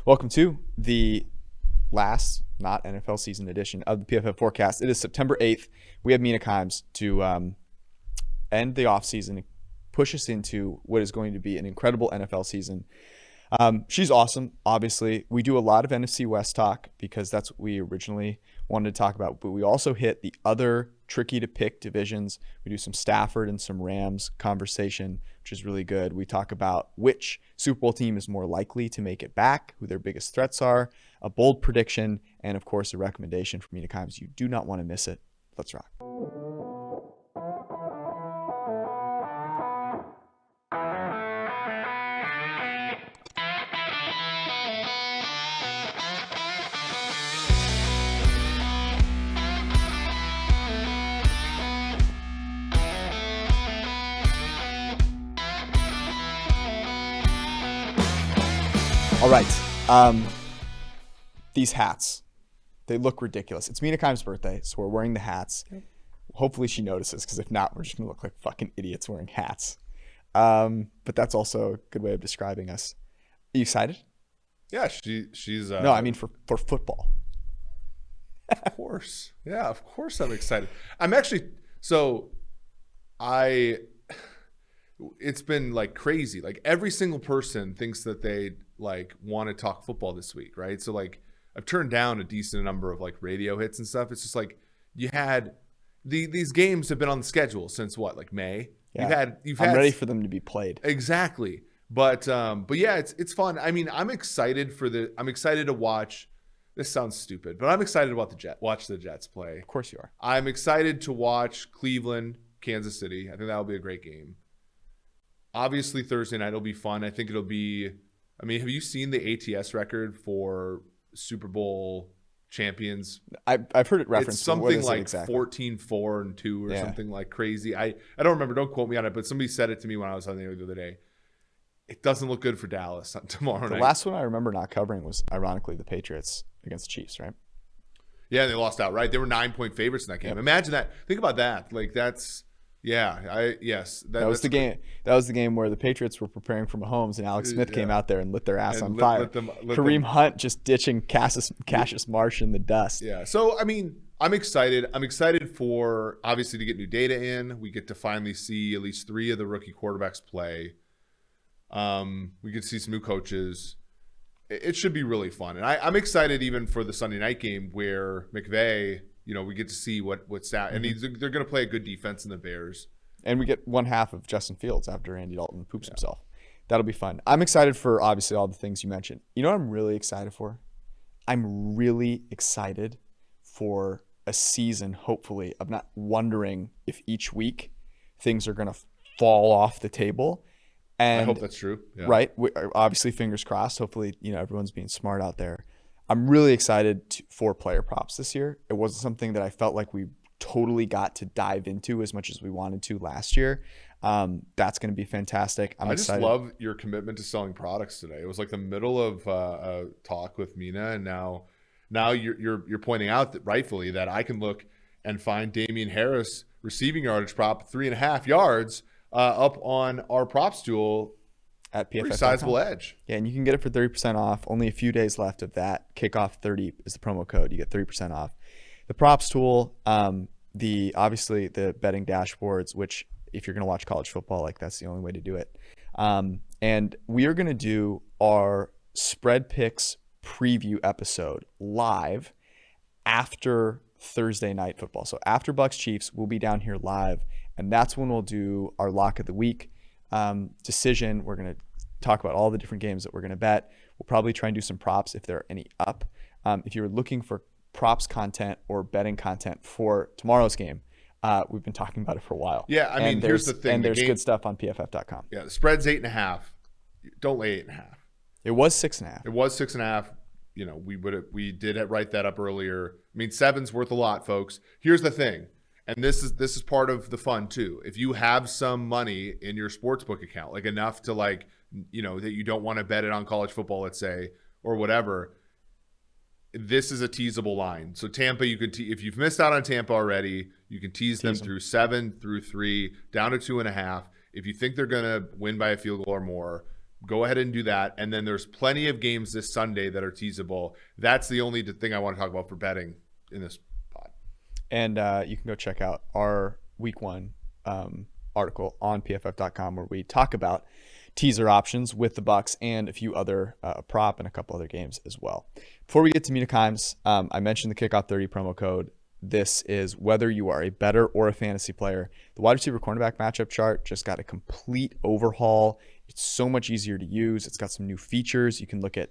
Welcome to the last, not NFL season edition of the PFF Forecast. It is September 8th. We have Mina Kimes to end the offseason and push us into what is going to be an incredible NFL season. She's awesome, obviously. We do a lot of NFC West talk because that's what we originally wanted to talk about, but we also hit the other tricky to pick divisions. We do some Stafford and some Rams conversation, which is really good. We talk about which Super Bowl team is more likely to make it back, who their biggest threats are, a bold prediction, and of course a recommendation from Mina Kimes. You do not want to miss it. Let's rock. All right, these hats, they look ridiculous. It's Mina Kimes' birthday, so we're wearing the hats. Okay. Hopefully she notices, because if not, we're just going to look like fucking idiots wearing hats. But that's also a good way of describing us. Are you excited? Yeah, she's... No, I mean for football. Of course. Yeah, of course I'm excited. I'm actually... It's been like crazy. Like every single person thinks that they like want to talk football this week, right? So like I've turned down a decent number of like radio hits and stuff. It's just like you had these games have been on the schedule since what, like May? Yeah. I'm ready for them to be played. Exactly. But yeah, it's fun. I mean, I'm excited to watch. This sounds stupid, but I'm excited about watch the Jets play. Of course you are. I'm excited to watch Cleveland, Kansas City. I think that'll be a great game. Obviously, Thursday night will be fun. I think it'll be – I mean, have you seen the ATS record for Super Bowl champions? I've heard it referenced. It's something like exactly? 14-4-2 or something like crazy. I don't remember. Don't quote me on it, but somebody said it to me when I was on the air the other day. It doesn't look good for Dallas tomorrow night. The last one I remember not covering was, ironically, the Patriots against the Chiefs, right? Yeah, they lost outright. They were 9-point favorites in that game. Yep. Imagine that. Think about that. Like that's – yeah, yes. That was the game. That was the game where the Patriots were preparing for Mahomes, and Alex Smith came out there and lit their ass on fire. Kareem Hunt just ditching Cassius Marsh in the dust. Yeah. So I mean, I'm excited. I'm excited for obviously to get new data in. We get to finally see at least 3 of the rookie quarterbacks play. We get to see some new coaches. It should be really fun, and I'm excited even for the Sunday night game where McVay. You know, we get to see what's that, and they're going to play a good defense in the Bears. And we get one half of Justin Fields after Andy Dalton poops himself. That'll be fun. I'm excited for, obviously, all the things you mentioned. You know what I'm really excited for? I'm really excited for a season, hopefully, of not wondering if each week things are going to fall off the table. And, I hope that's true. Yeah. Right? Obviously, fingers crossed. Hopefully, everyone's being smart out there. I'm really excited for player props this year. It wasn't something that I felt like we totally got to dive into as much as we wanted to last year. That's going to be fantastic. I'm excited. Just love your commitment to selling products today. It was like the middle of a talk with Mina, and now you're pointing out that rightfully that I can look and find Damian Harris receiving yardage prop 3.5 yards up on our props tool. At PFF.com. Pretty sizable edge. Yeah, and you can get it for 30% off. Only a few days left of that. Kickoff 30 is the promo code. You get 30% off. The props tool, obviously the betting dashboards, which if you're going to watch college football, like that's the only way to do it. And we are going to do our spread picks preview episode live after Thursday night football. So after Bucs Chiefs, we'll be down here live, and that's when we'll do our lock of the week. Decision. We're going to talk about all the different games that we're going to bet. We'll probably try and do some props if there are any up. If you're looking for props content or betting content for tomorrow's game, we've been talking about it for a while. Yeah, I mean, here's the thing. And there's good stuff on PFF.com. Yeah, the spread's 8.5. Don't lay 8.5. It was 6.5. It was 6.5. You know, we did write that up earlier. I mean, 7's worth a lot, folks. Here's the thing. And this is part of the fun too. If you have some money in your sportsbook account, like enough to that you don't want to bet it on college football, let's say, or whatever, this is a teasable line. So Tampa, you could if you've missed out on Tampa already, you can tease them through 7, through 3, down to 2.5. If you think they're going to win by a field goal or more, Go ahead and do that. And then there's plenty of games this Sunday that are teasable. That's the only thing I want to talk about for betting in this pod. And you can go check out our week 1 article on pff.com where we talk about teaser options with the Bucks and a few other prop and a couple other games as well. Before we get to Mina Kimes, I mentioned the Kickoff 30 promo code. This is whether you are a better or a fantasy player. The wide receiver cornerback matchup chart just got a complete overhaul. It's so much easier to use. It's got some new features. You can look at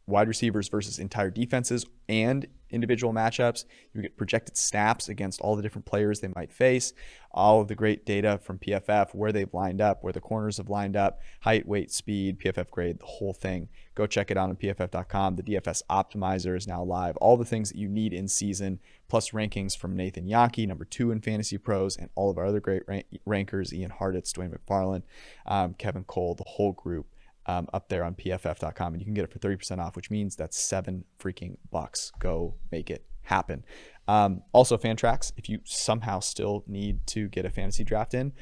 wide receivers versus entire defenses and individual matchups. You get projected snaps against all the different players they might face, all of the great data from PFF, where they've lined up, where the corners have lined up, height, weight, speed, PFF grade, the whole thing. Go check it out on pff.com. The DFS optimizer is now live. All the things that you need in season, plus rankings from Nathan Yaki, number 2 in Fantasy Pros, and all of our other great rankers, Ian Hartitz, Dwayne McFarland, Kevin Cole, the whole group. Up there on pff.com, and you can get it for 30% off, which means that's $7 freaking bucks. Go make it happen. Also, Fantrax, if you somehow still need to get a fantasy draft in,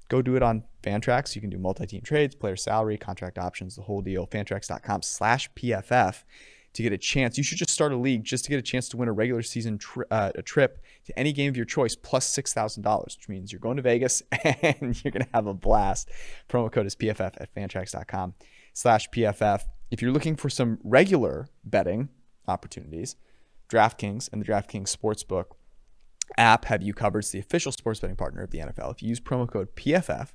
go do it on Fantrax. You can do multi-team trades, player salary, contract options, the whole deal. Fantrax.com/PFF to get a chance. You should just start a league just to get a chance to win a regular season a trip to any game of your choice plus $6,000, which means you're going to Vegas and you're going to have a blast. Promo code is PFF at fantrax.com/PFF. If you're looking for some regular betting opportunities, DraftKings and the DraftKings Sportsbook app have you covered. It's the official sports betting partner of the NFL. If you use promo code PFF,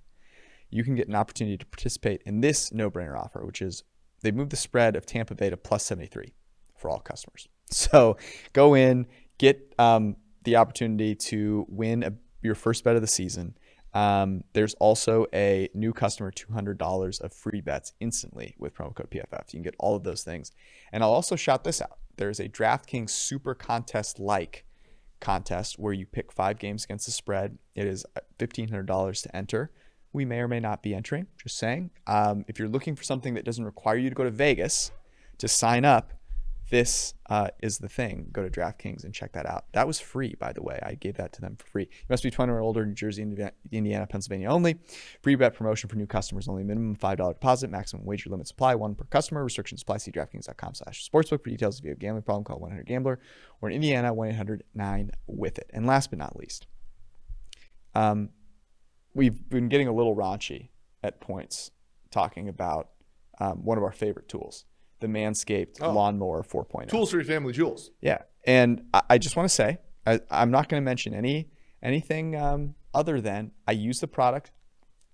you can get an opportunity to participate in this no-brainer offer, which is they moved the spread of Tampa Bay to plus 73 for all customers. So go in, get the opportunity to win your first bet of the season. There's also a new customer $200 of free bets instantly with promo code PFF. You can get all of those things. And I'll also shout this out. There's a DraftKings Super Contest-like contest where you pick 5 games against the spread. It is $1,500 to enter. We may or may not be entering, just saying. If you're looking for something that doesn't require you to go to Vegas to sign up, this is the thing. Go to DraftKings and check that out. That was free, by the way. I gave that to them for free. You must be 21 or older, New Jersey, Indiana, Pennsylvania only. Free bet promotion for new customers only. Minimum $5 deposit. Maximum wager limit supply. 1 per customer. Restrictions apply. See DraftKings.com/sportsbook for details. If you have a gambling problem, call 1-800-GAMBLER. Or in Indiana, 1-800-9-WITH-IT. And last but not least, we've been getting a little raunchy at points talking about one of our favorite tools, the Manscaped Lawnmower 4.0. Tools for your family jewels. Yeah. And I just want to say, I'm not going to mention anything other than I used the product.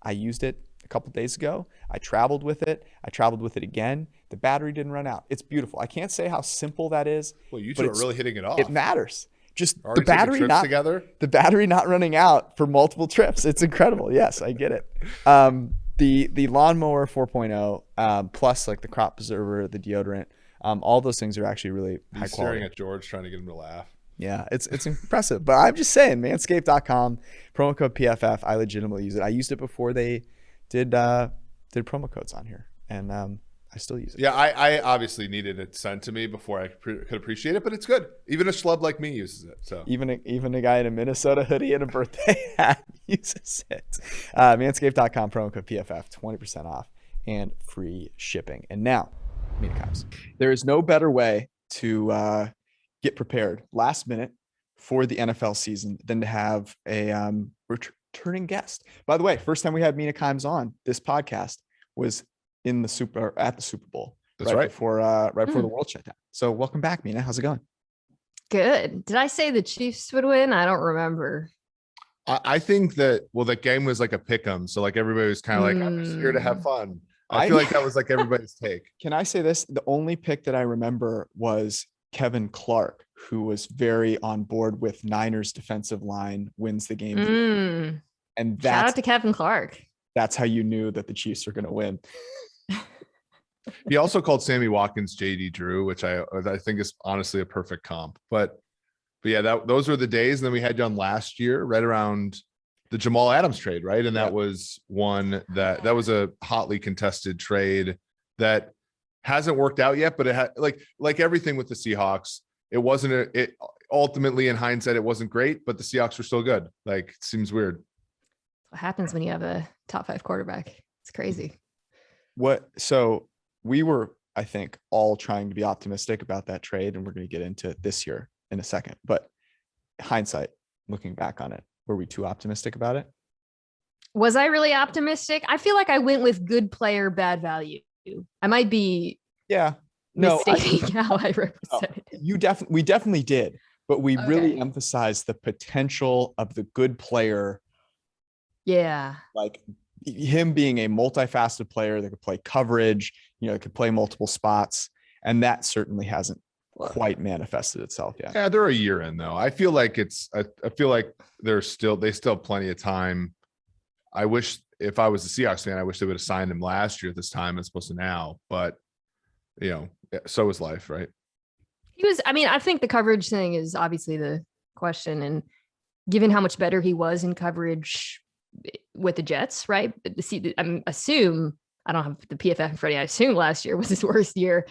I used it a couple days ago. I traveled with it. I traveled with it again. The battery didn't run out. It's beautiful. I can't say how simple that is. Well, you two are really hitting it off. It matters. Just the battery not running out for multiple trips. It's incredible. Yes, I get it. The Lawnmower 4.0 plus like the crop preserver, the deodorant, all those things are actually really high quality. Staring at George trying to get him to laugh. Yeah, it's impressive. But I'm just saying, manscaped.com, promo code PFF. I legitimately use it. I used it before they did promo codes on here, and I still use it. Yeah, I obviously needed it sent to me before I could appreciate it, but it's good. Even a schlub like me uses it. So even a guy in a Minnesota hoodie and a birthday hat uses it. Manscaped.com, promo code PFF, 20% off and free shipping. And now, Mina Kimes. There is no better way to get prepared last minute for the NFL season than to have a returning guest. By the way, first time we had Mina Kimes on this podcast was at the Super Bowl. That's right. Before the world shut down. So welcome back, Mina. How's it going? Good. Did I say the Chiefs would win? I don't remember. I think that that game was like a pick'em. So like everybody was kind of like, I'm just here to have fun. I feel like that was like everybody's take. Can I say this? The only pick that I remember was Kevin Clark, who was very on board with Niners defensive line wins the game. And shout out to Kevin Clark. That's how you knew that the Chiefs were going to win. He also called Sammy Watkins JD Drew, which I think is honestly a perfect comp. But yeah, those were the days. And then we had you on last year, right around the Jamal Adams trade, right? And that was one that was a hotly contested trade that hasn't worked out yet. But it had like everything with the Seahawks, it ultimately in hindsight, it wasn't great, but the Seahawks were still good. Like, it seems weird. What happens when you have a top 5 quarterback? It's crazy. So we were, I think, all trying to be optimistic about that trade, and we're going to get into this year in a second. But hindsight, looking back on it, were we too optimistic about it? Was I really optimistic? I feel like I went with good player, bad value. I might be mistaking how I represented it. We definitely did, but we really emphasized the potential of the good player. Yeah. Like him being a multifaceted player that could play coverage, could play multiple spots. And that certainly hasn't quite manifested itself yet. Yeah, they're a year in though. I feel like I feel like they still have plenty of time. I wish if I was a Seahawks fan, I wish they would have signed him last year at this time as opposed to now, but so is life, right? I think the coverage thing is obviously the question. And given how much better he was in coverage with the Jets, right? I assume, I don't have the PFF in front of me, I assume last year was his worst year.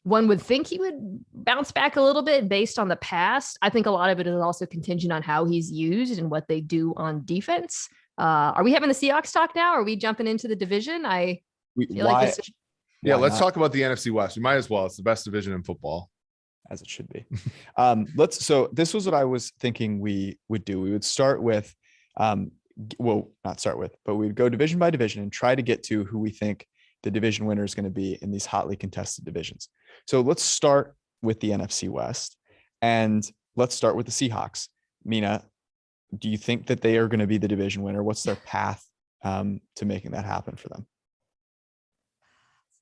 One would think he would bounce back a little bit based on the past. I think a lot of it is also contingent on how he's used and what they do on defense. Are we having the Seahawks talk now? Are we jumping into the division? Let's talk about the NFC West. We might as well. It's the best division in football. As it should be. So this was what I was thinking we would do. We would start with, not start with, but we'd go division by division and try to get to who we think the division winner is going to be in these hotly contested divisions. So let's start with the NFC West, and let's start with the Seahawks. Mina, do you think that they are going to be the division winner? What's their path to making that happen for them?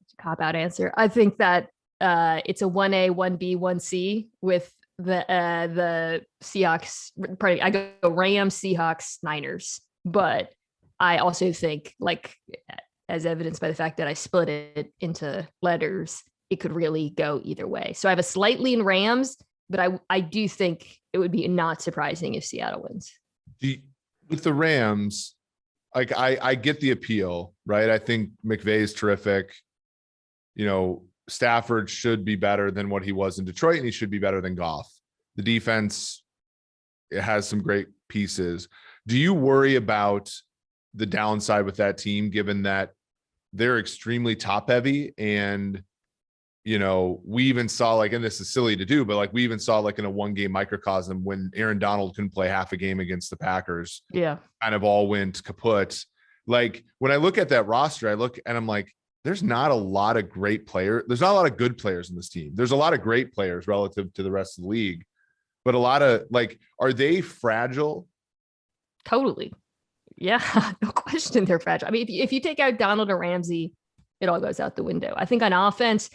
Such a cop-out answer. I think that it's a 1A, 1B, 1C with the Seahawks. I go Rams, Seahawks, Niners, but I also think, like, as evidenced by the fact that I split it into letters, it could really go either way. So I have a slight lean Rams, but I do think it would be not surprising if Seattle wins. With the Rams, like I get the appeal, right? I think McVay is terrific. Stafford should be better than what he was in Detroit, and he should be better than Goff. The defense, it has some great pieces. Do you worry about the downside with that team, given that they're extremely top heavy? And, we even saw, like, and this is silly to do, but like we even saw like in a 1-game microcosm when Aaron Donald couldn't play half a game against the Packers. Yeah. Kind of all went kaput. Like when I look at that roster, I look and I'm like, there's not a lot of great players. There's not a lot of good players in this team. There's a lot of great players relative to the rest of the league, but a lot of, like, are they fragile? Totally. Yeah, no question they're fragile. I mean, if you take out Donald or Ramsey, it all goes out the window. I think on offense,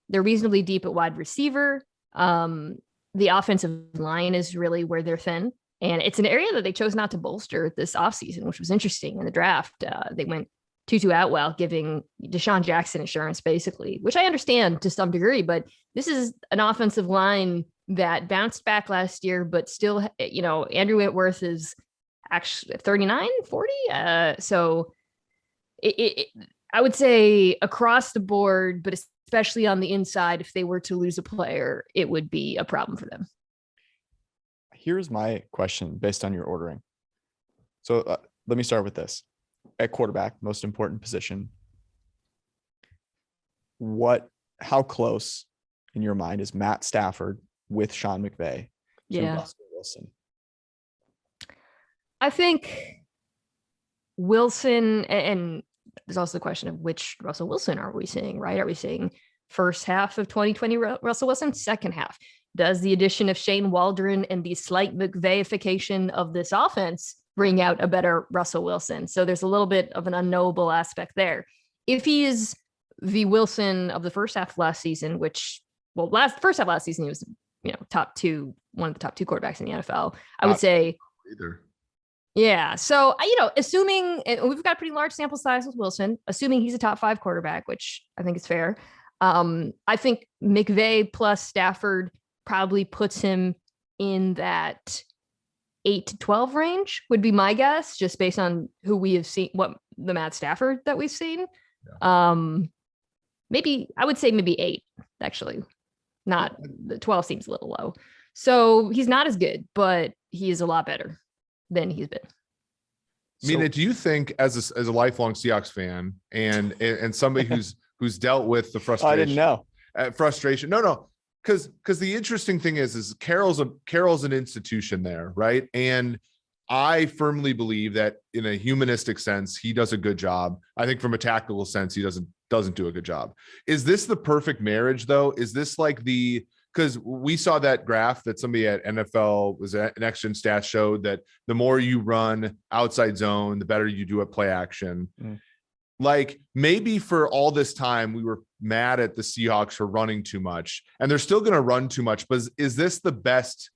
they're reasonably deep at wide receiver. The offensive line is really where they're thin. And it's an area that they chose not to bolster this offseason, which was interesting in the draft. They went Tutu Atwell, giving Deshaun Jackson insurance, basically, which I understand to some degree, but this is an offensive line that bounced back last year, but still, Andrew Whitworth is actually 39, 40. So I would say across the board, but especially on the inside, if they were to lose a player, it would be a problem for them. Here's my question based on your ordering. So let me start with this. At quarterback, most important position. How close in your mind is Matt Stafford with Sean McVay to Russell Wilson? I think Wilson, and there's also the question of which Russell Wilson are we seeing, right? Are we seeing first half of 2020 Russell Wilson, second half? Does the addition of Shane Waldron and the slight McVayification of this offense bring out a better Russell Wilson? So there's a little bit of an unknowable aspect there. If he is the Wilson of the first half of last season, first half of last season, he was, one of the top two quarterbacks in the NFL, I would say. Either. Yeah. So, assuming, and we've got a pretty large sample size with Wilson, assuming he's a top 5 quarterback, which I think is fair. I think McVay plus Stafford probably puts him in that 8 to 12 range would be my guess, just based on who we have seen, what the Matt Stafford that we've seen. Yeah. Maybe I would say maybe 8, actually. Not the 12 seems a little low. So he's not as good, but he is a lot better than he's been. Mina, do you think as a lifelong Seahawks fan and somebody who's dealt with the frustration? I didn't know. Frustration. No. Because the interesting thing is Carroll's an institution there, right? And I firmly believe that in a humanistic sense, he does a good job. I think from a tactical sense, he doesn't do a good job. Is this the perfect marriage though? Is this like because we saw that graph that somebody at NFL was at Next Gen Stats showed that the more you run outside zone, the better you do at play action. Like maybe for all this time, we were mad at the Seahawks for running too much, and they're still going to run too much. But is this the best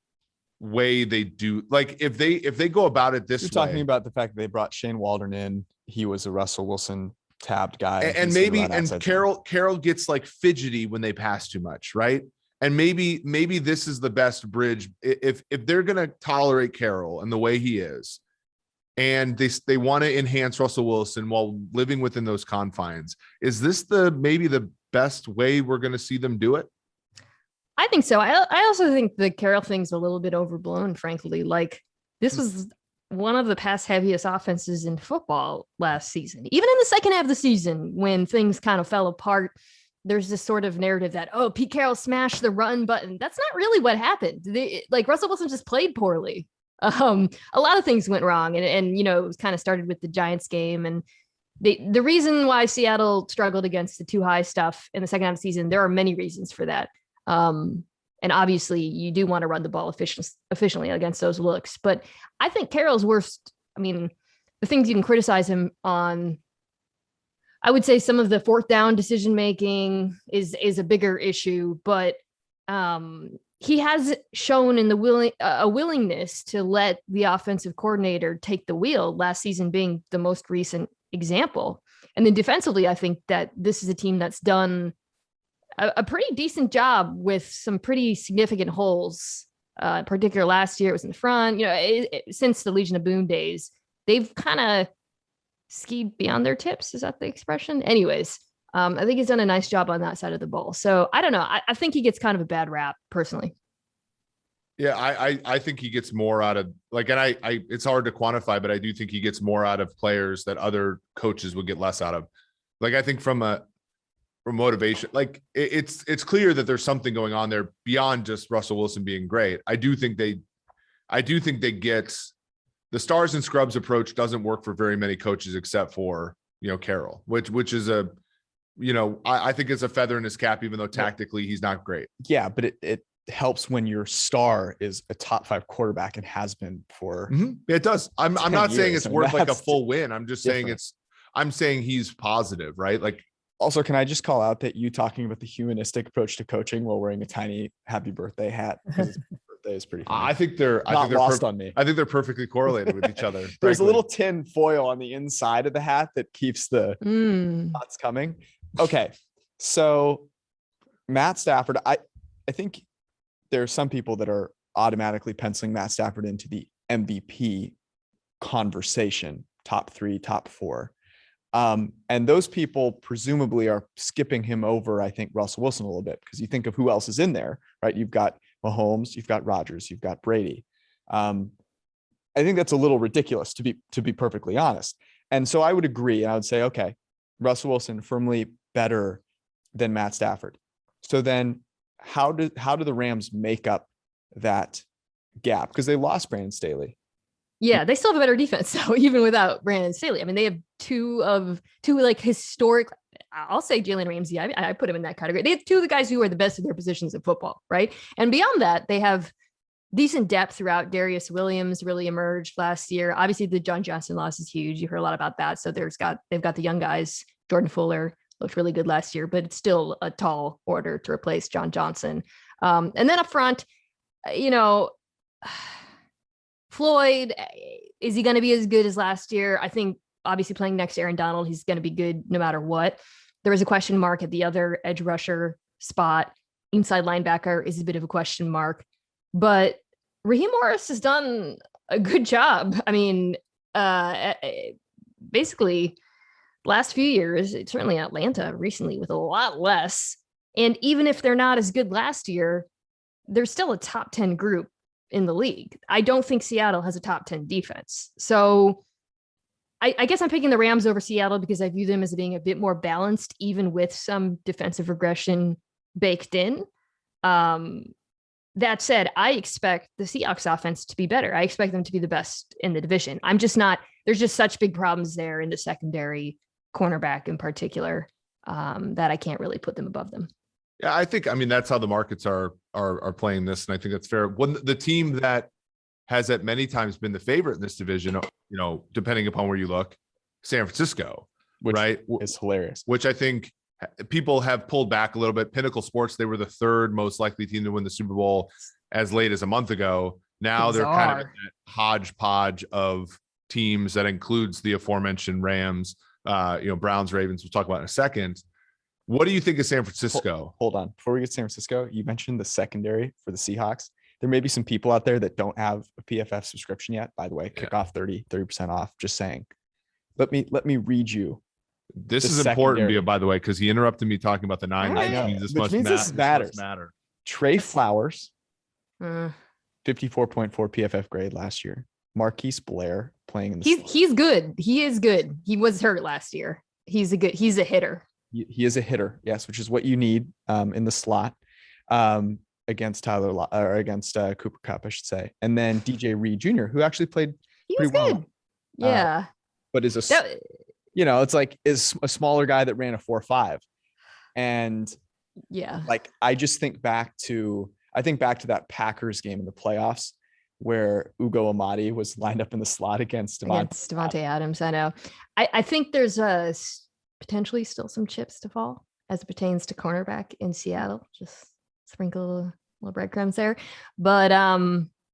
way they do? Like if they go about it this way, you're talking about the fact that they brought Shane Waldron in. He was a Russell Wilson tabbed guy, and Carroll gets like fidgety when they pass too much, right? And maybe this is the best bridge if they're going to tolerate Carroll and the way he is. And they want to enhance Russell Wilson while living within those confines. Is this maybe the best way we're going to see them do it? I think so. I also think the Carroll thing's a little bit overblown, frankly. Like this was one of the pass heaviest offenses in football last season. Even in the second half of the season, when things kind of fell apart, there's this sort of narrative that, oh, Pete Carroll smashed the run button. That's not really what happened. Russell Wilson just played poorly. A lot of things went wrong, and it was kind of started with the Giants game, and the reason why Seattle struggled against the too high stuff in the second half of the season, there are many reasons for that. And obviously you do want to run the ball efficiently against those looks, but I think Carroll's worst. I mean, the things you can criticize him on, I would say some of the fourth down decision making is a bigger issue, but he has shown in a willingness to let the offensive coordinator take the wheel, last season being the most recent example. And then defensively, I think that this is a team that's done a pretty decent job with some pretty significant holes. In particular, last year it was in the front. Since the Legion of Boom days, they've kind of skied beyond their tips. Is that the expression? Anyways. I think he's done a nice job on that side of the ball. So I don't know. I think he gets kind of a bad rap personally. Yeah, I think he gets more out of and it's hard to quantify, but I do think he gets more out of players that other coaches would get less out of. Like I think from motivation, like it's clear that there's something going on there beyond just Russell Wilson being great. I do think they get the stars and scrubs approach doesn't work for very many coaches except for Carroll, which is I think it's a feather in his cap, even though tactically he's not great. Yeah, but it helps when your star is a top 5 quarterback and has been for. It does. I'm not saying it's worth like a full win. I'm just saying different. I'm saying he's positive, right? Like, also, can I just call out that you talking about the humanistic approach to coaching while wearing a tiny happy birthday hat? Because his birthday is pretty funny. I think they're lost on me. I think they're perfectly correlated with each other. There's a little tin foil on the inside of the hat that keeps the thoughts coming. Okay, so Matt Stafford, I think there are some people that are automatically penciling Matt Stafford into the MVP conversation, top 3, top 4. And those people presumably are skipping him over, I think, Russell Wilson a little bit, because you think of who else is in there, right? You've got Mahomes, you've got Rodgers, you've got Brady. I think that's a little ridiculous, to be perfectly honest. And so I would agree. I would say, okay, Russell Wilson firmly better than Matt Stafford. So then how do the Rams make up that gap? Because they lost Brandon Staley. Yeah, they still have a better defense, so even without Brandon Staley. I mean, they have two like historic. I'll say Jalen Ramsey. I put him in that category. They have 2 of the guys who are the best of their positions in football, right? And beyond that, they have decent depth throughout. Darius Williams really emerged last year. Obviously, the John Johnson loss is huge. You heard a lot about that. So they've got the young guys. Jordan Fuller looked really good last year, but it's still a tall order to replace John Johnson. And then up front, Floyd, is he going to be as good as last year? I think obviously playing next to Aaron Donald, he's going to be good no matter what. There is a question mark at the other edge rusher spot. Inside linebacker is a bit of a question mark, but Raheem Morris has done a good job. I mean, basically last few years, certainly Atlanta recently with a lot less. And even if they're not as good last year, they're still a top 10 group in the league. I don't think Seattle has a top 10 defense. So I guess I'm picking the Rams over Seattle because I view them as being a bit more balanced, even with some defensive regression baked in. That said, I expect the Seahawks offense to be better. I expect them to be the best in the division. I'm just not, there's just such big problems there in the secondary, cornerback in particular, that I can't really put them above them. Yeah, I mean, that's how the markets are playing this. And I think that's fair. When the team that has at many times been the favorite in this division, depending upon where you look, San Francisco, which right? is hilarious. Which I think people have pulled back a little bit. Pinnacle Sports, they were the third most likely team to win the Super Bowl as late as a month ago. Now they're kind of in that hodgepodge of teams that includes the aforementioned Rams, Browns, Ravens. We'll talk about in a second. What do you think of San Francisco? Hold on. Before we get to San Francisco, you mentioned the secondary for the Seahawks. There may be some people out there that don't have a PFF subscription yet. By the way, kick off 30% off. Just saying. Let me read you. This is important, by the way, because he interrupted me talking about the Niners. I know. Which means this matters. Trey Flowers, 54.4 PFF grade last year. Marquise Blair playing in the He's good. He is good. He was hurt last year. He's a hitter. He is a hitter, yes, which is what you need in the slot against Cooper Kupp, I should say. And then DJ Reed Jr., who actually played pretty well. Good. Yeah. But is it's like is a smaller guy that ran a 4.5. And yeah, like I think back to that Packers game in the playoffs where Ugo Amadi was lined up in the slot against Devontae Adams. I know. I think there's potentially still some chips to fall as it pertains to cornerback in Seattle. Just sprinkle a little breadcrumbs there. But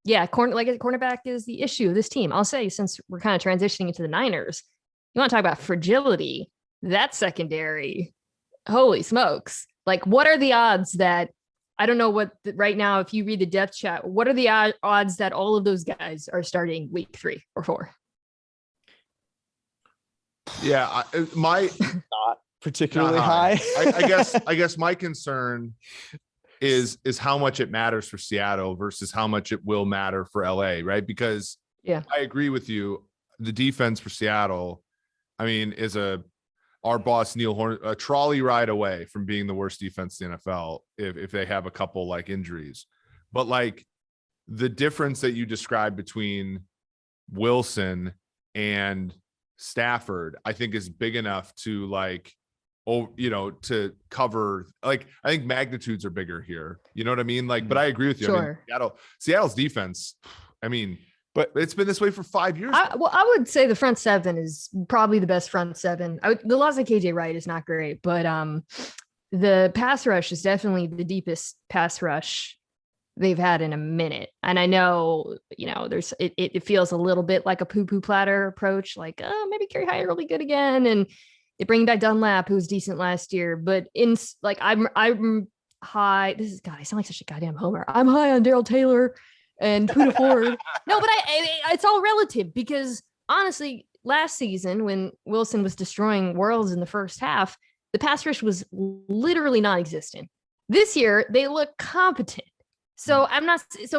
cornerback is the issue of this team. I'll say, since we're kind of transitioning into the Niners, you want to talk about fragility, that secondary, holy smokes. Like, what are the odds that, I don't know what right now, if you read the depth chart, what are the odds that all of those guys are starting week 3 or 4? Yeah, not particularly high. I guess my concern is how much it matters for Seattle versus how much it will matter for LA, right? Because I agree with you. The defense for Seattle, I mean, is our boss Neil Horn a trolley ride away from being the worst defense in the NFL if they have a couple like injuries. But like the difference that you described between Wilson and Stafford, I think is big enough to to cover. Like, I think magnitudes are bigger here. You know what I mean? Like, but I agree with you. Sure. I mean, Seattle's defense, I mean, but it's been this way for 5 years. I would say the front seven is probably the best front seven. The loss of KJ Wright is not great, but the pass rush is definitely the deepest pass rush they've had in a minute. And I know, it feels a little bit like a poo-poo platter approach, like, maybe Kerry Hyder will be good again. And they bring back Dunlap, who was decent last year. But I'm high. I sound like such a goddamn homer. I'm high on Darrell Taylor and Puda Ford. No, but it's all relative, because honestly, last season when Wilson was destroying worlds in the first half, the pass rush was literally non-existent. This year, they look competent. So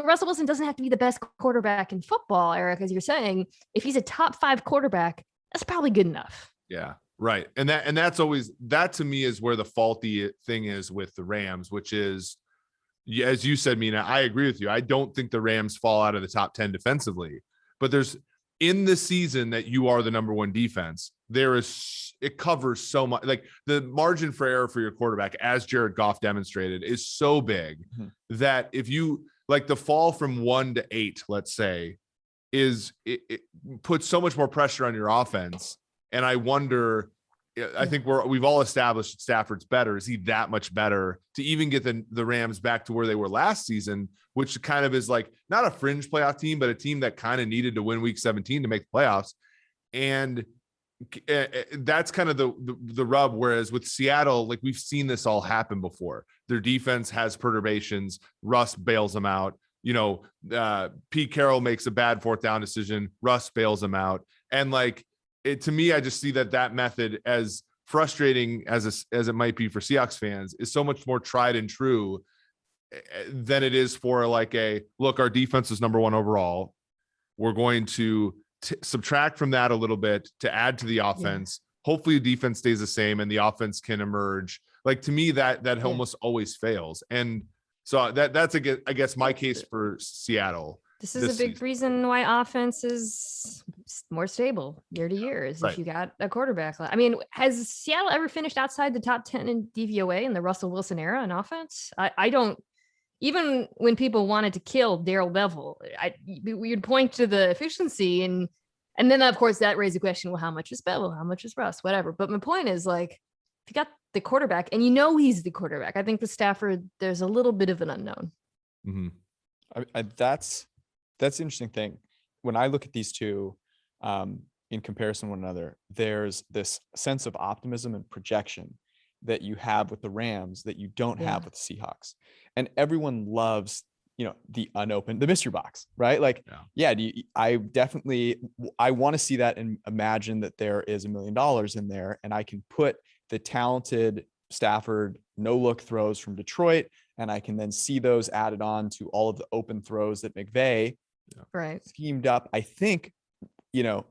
Russell Wilson doesn't have to be the best quarterback in football, Eric, as you're saying. If he's a top 5 quarterback, that's probably good enough. Yeah, right. And that's always, that to me is where the faulty thing is with the Rams, which is, as you said, Mina, I agree with you. I don't think the Rams fall out of the top 10 defensively, but there's, in the season that you are the number 1 defense, it covers so much. Like, the margin for error for your quarterback, as Jared Goff demonstrated, is so big that if you, like, the fall from 1 to 8, let's say, it puts so much more pressure on your offense. And I wonder, I think we've all established Stafford's better. Is he that much better to even get the Rams back to where they were last season, which kind of is like not a fringe playoff team, but a team that kind of needed to win week 17 to make the playoffs. And that's kind of the rub. Whereas with Seattle, like, we've seen this all happen before. Their defense has perturbations. Russ bails them out. Pete Carroll makes a bad 4th down decision. Russ bails them out. And like, to me, I just see that method, as frustrating as it might be for Seahawks fans, is so much more tried and true than it is for like look, our defense is number 1 overall. We're going to subtract from that a little bit to add to the offense. Hopefully the defense stays the same and the offense can emerge. Like, to me, that almost always fails. And so that's I guess my case for Seattle. This is a big reason why offense is more stable year to year, is if you got a quarterback. I mean, has Seattle ever finished outside the top 10 in DVOA in the Russell Wilson era in offense? I don't. Even when people wanted to kill Darrell Bevell, we'd point to the efficiency, and then of course that raised the question: well, how much is Bevell? How much is Russ? Whatever. But my point is, like, if you got the quarterback, and he's the quarterback, I think with Stafford, there's a little bit of an unknown. Mm-hmm. That's the interesting thing. When I look at these two in comparison to one another, there's this sense of optimism and projection that you have with the Rams that you don't have with the Seahawks. And everyone loves, the unopened, the mystery box, right? Like, I want to see that and imagine that there is $1 million in there, and I can put the talented Stafford no-look throws from Detroit, and I can then see those added on to all of the open throws that McVay schemed up, I think,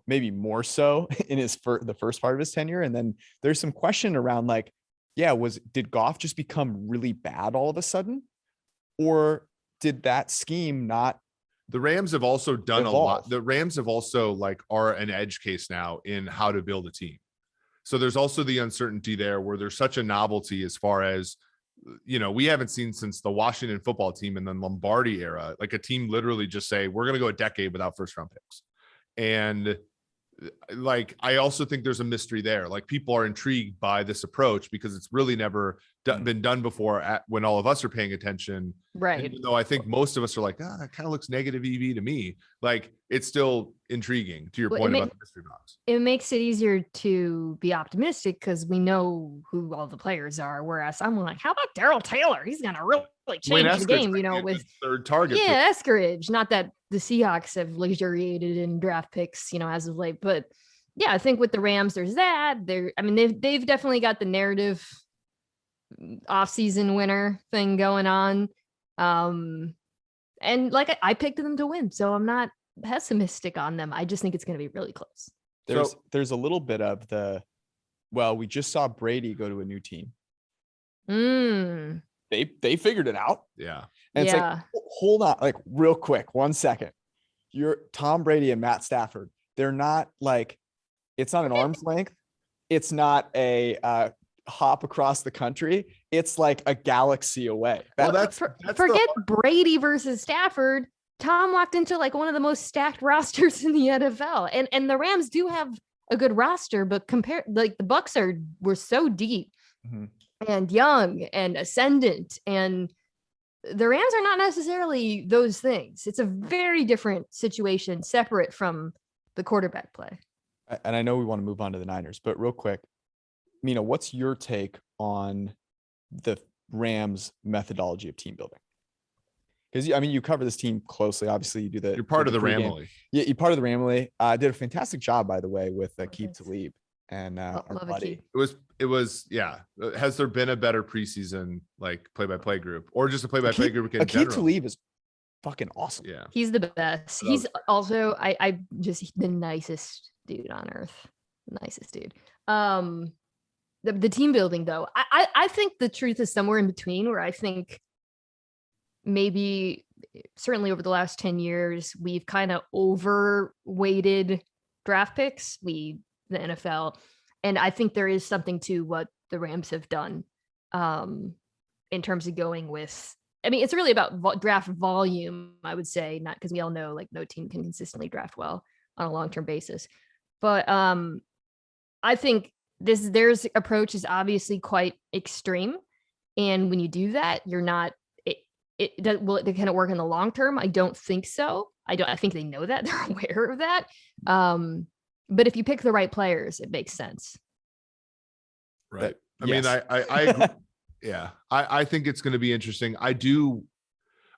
maybe more so in the first part of his tenure. And then there's some question around, like, did Goff just become really bad all of a sudden? Or did that scheme not? The Rams have also done evolve? A lot. The Rams have also are an edge case now in how to build a team. So there's also the uncertainty there, where there's such a novelty as far as, we haven't seen since the Washington football team in the Lombardi era, like a team literally just say, we're going to go a decade without first round picks. And like, I also think there's a mystery there. Like, people are intrigued by this approach because it's really never been done before when all of us are paying attention. Right. Even though I think most of us are like, that kind of looks negative EV to me. Like, it's still intriguing, to your point about the mystery box. It makes it easier to be optimistic because we know who all the players are. Whereas I'm like, how about Darrell Taylor? He's going to really change the game, with third target. Yeah, Eskridge. Not that the Seahawks have luxuriated in draft picks, as of late, but yeah, I think with the Rams, there's that. They've definitely got the narrative off-season winner thing going on. And like, I picked them to win, so I'm not pessimistic on them. I just think it's going to be really close. There's a little bit of we just saw Brady go to a new team. They figured it out. Yeah. And it's like, hold on, like, real quick, 1 second. You're Tom Brady and Matt Stafford. They're not like, it's not an arm's length. It's not a hop across the country. It's like a galaxy away. Forget Brady versus Stafford. Tom walked into like one of the most stacked rosters in the NFL, and the Rams do have a good roster, but the Bucks were so deep and young and ascendant, and the Rams are not necessarily those things. It's a very different situation, separate from the quarterback play. And I know we want to move on to the Niners, but real quick, Mina, what's your take on the Rams' methodology of team building? Because you cover this team closely. Obviously, you do you're part of the Ramley. Yeah, you're part of the Ramley. Did a fantastic job, by the way, with Keith Talib and our buddy. It was. Has there been a better preseason like play-by-play group, or just a play-by-play group in general? Keith Talib is fucking awesome. Yeah, he's the best. He's also I just the nicest dude on earth. Nicest dude. The team building though, I think the truth is somewhere in between, where I think maybe certainly over the last 10 years, we've kind of overweighted draft picks, the NFL. And I think there is something to what the Rams have done in terms of going with, it's really about draft volume, I would say, not because we all know like no team can consistently draft well on a long-term basis. But I think their approach is obviously quite extreme. And when you do that, you're not, will it kind of work in the long term? I don't think so. I think they know that. They're aware of that. But if you pick the right players, it makes sense. Right. I agree. Yeah. I think it's going to be interesting. I do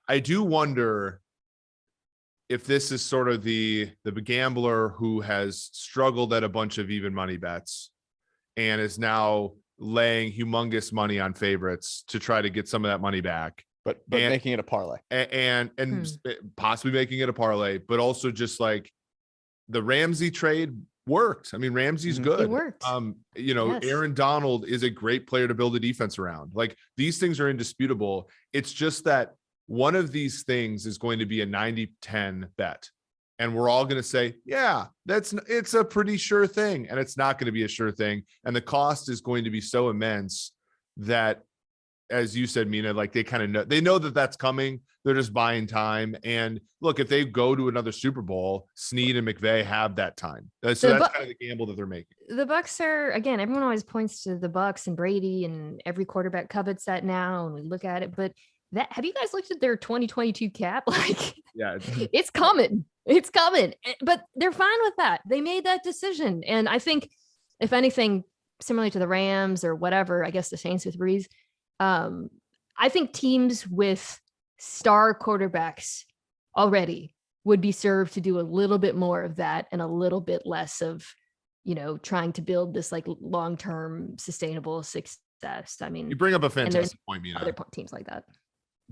wonder if this is sort of the gambler who has struggled at a bunch of even money bets and is now laying humongous money on favorites to try to get some of that money back. But making it a parlay and possibly making it a parlay, but also just like the Ramsey trade worked. I mean, Ramsey's good. It worked. Yes. Aaron Donald is a great player to build a defense around. Like, these things are indisputable. It's just that one of these things is going to be a 90-10 bet. And we're all going to say, yeah, it's a pretty sure thing. And it's not going to be a sure thing. And the cost is going to be so immense that, as you said, Mina, like, they kind of know that that's coming. They're just buying time. And look, if they go to another Super Bowl, Snead and McVay have that time. So that's kind of the gamble that they're making. The Bucs are, again, everyone always points to the Bucs and Brady, and every quarterback covets that now. And we look at it, but have you guys looked at their 2022 cap? Like, yeah, it's coming. It's coming. But they're fine with that. They made that decision. And I think, if anything, similarly to the Rams or whatever, I guess the Saints with Breeze, I think teams with star quarterbacks already would be served to do a little bit more of that and a little bit less of, trying to build this like long-term sustainable success. I mean, you bring up a fantastic point, Mina. Other teams like that.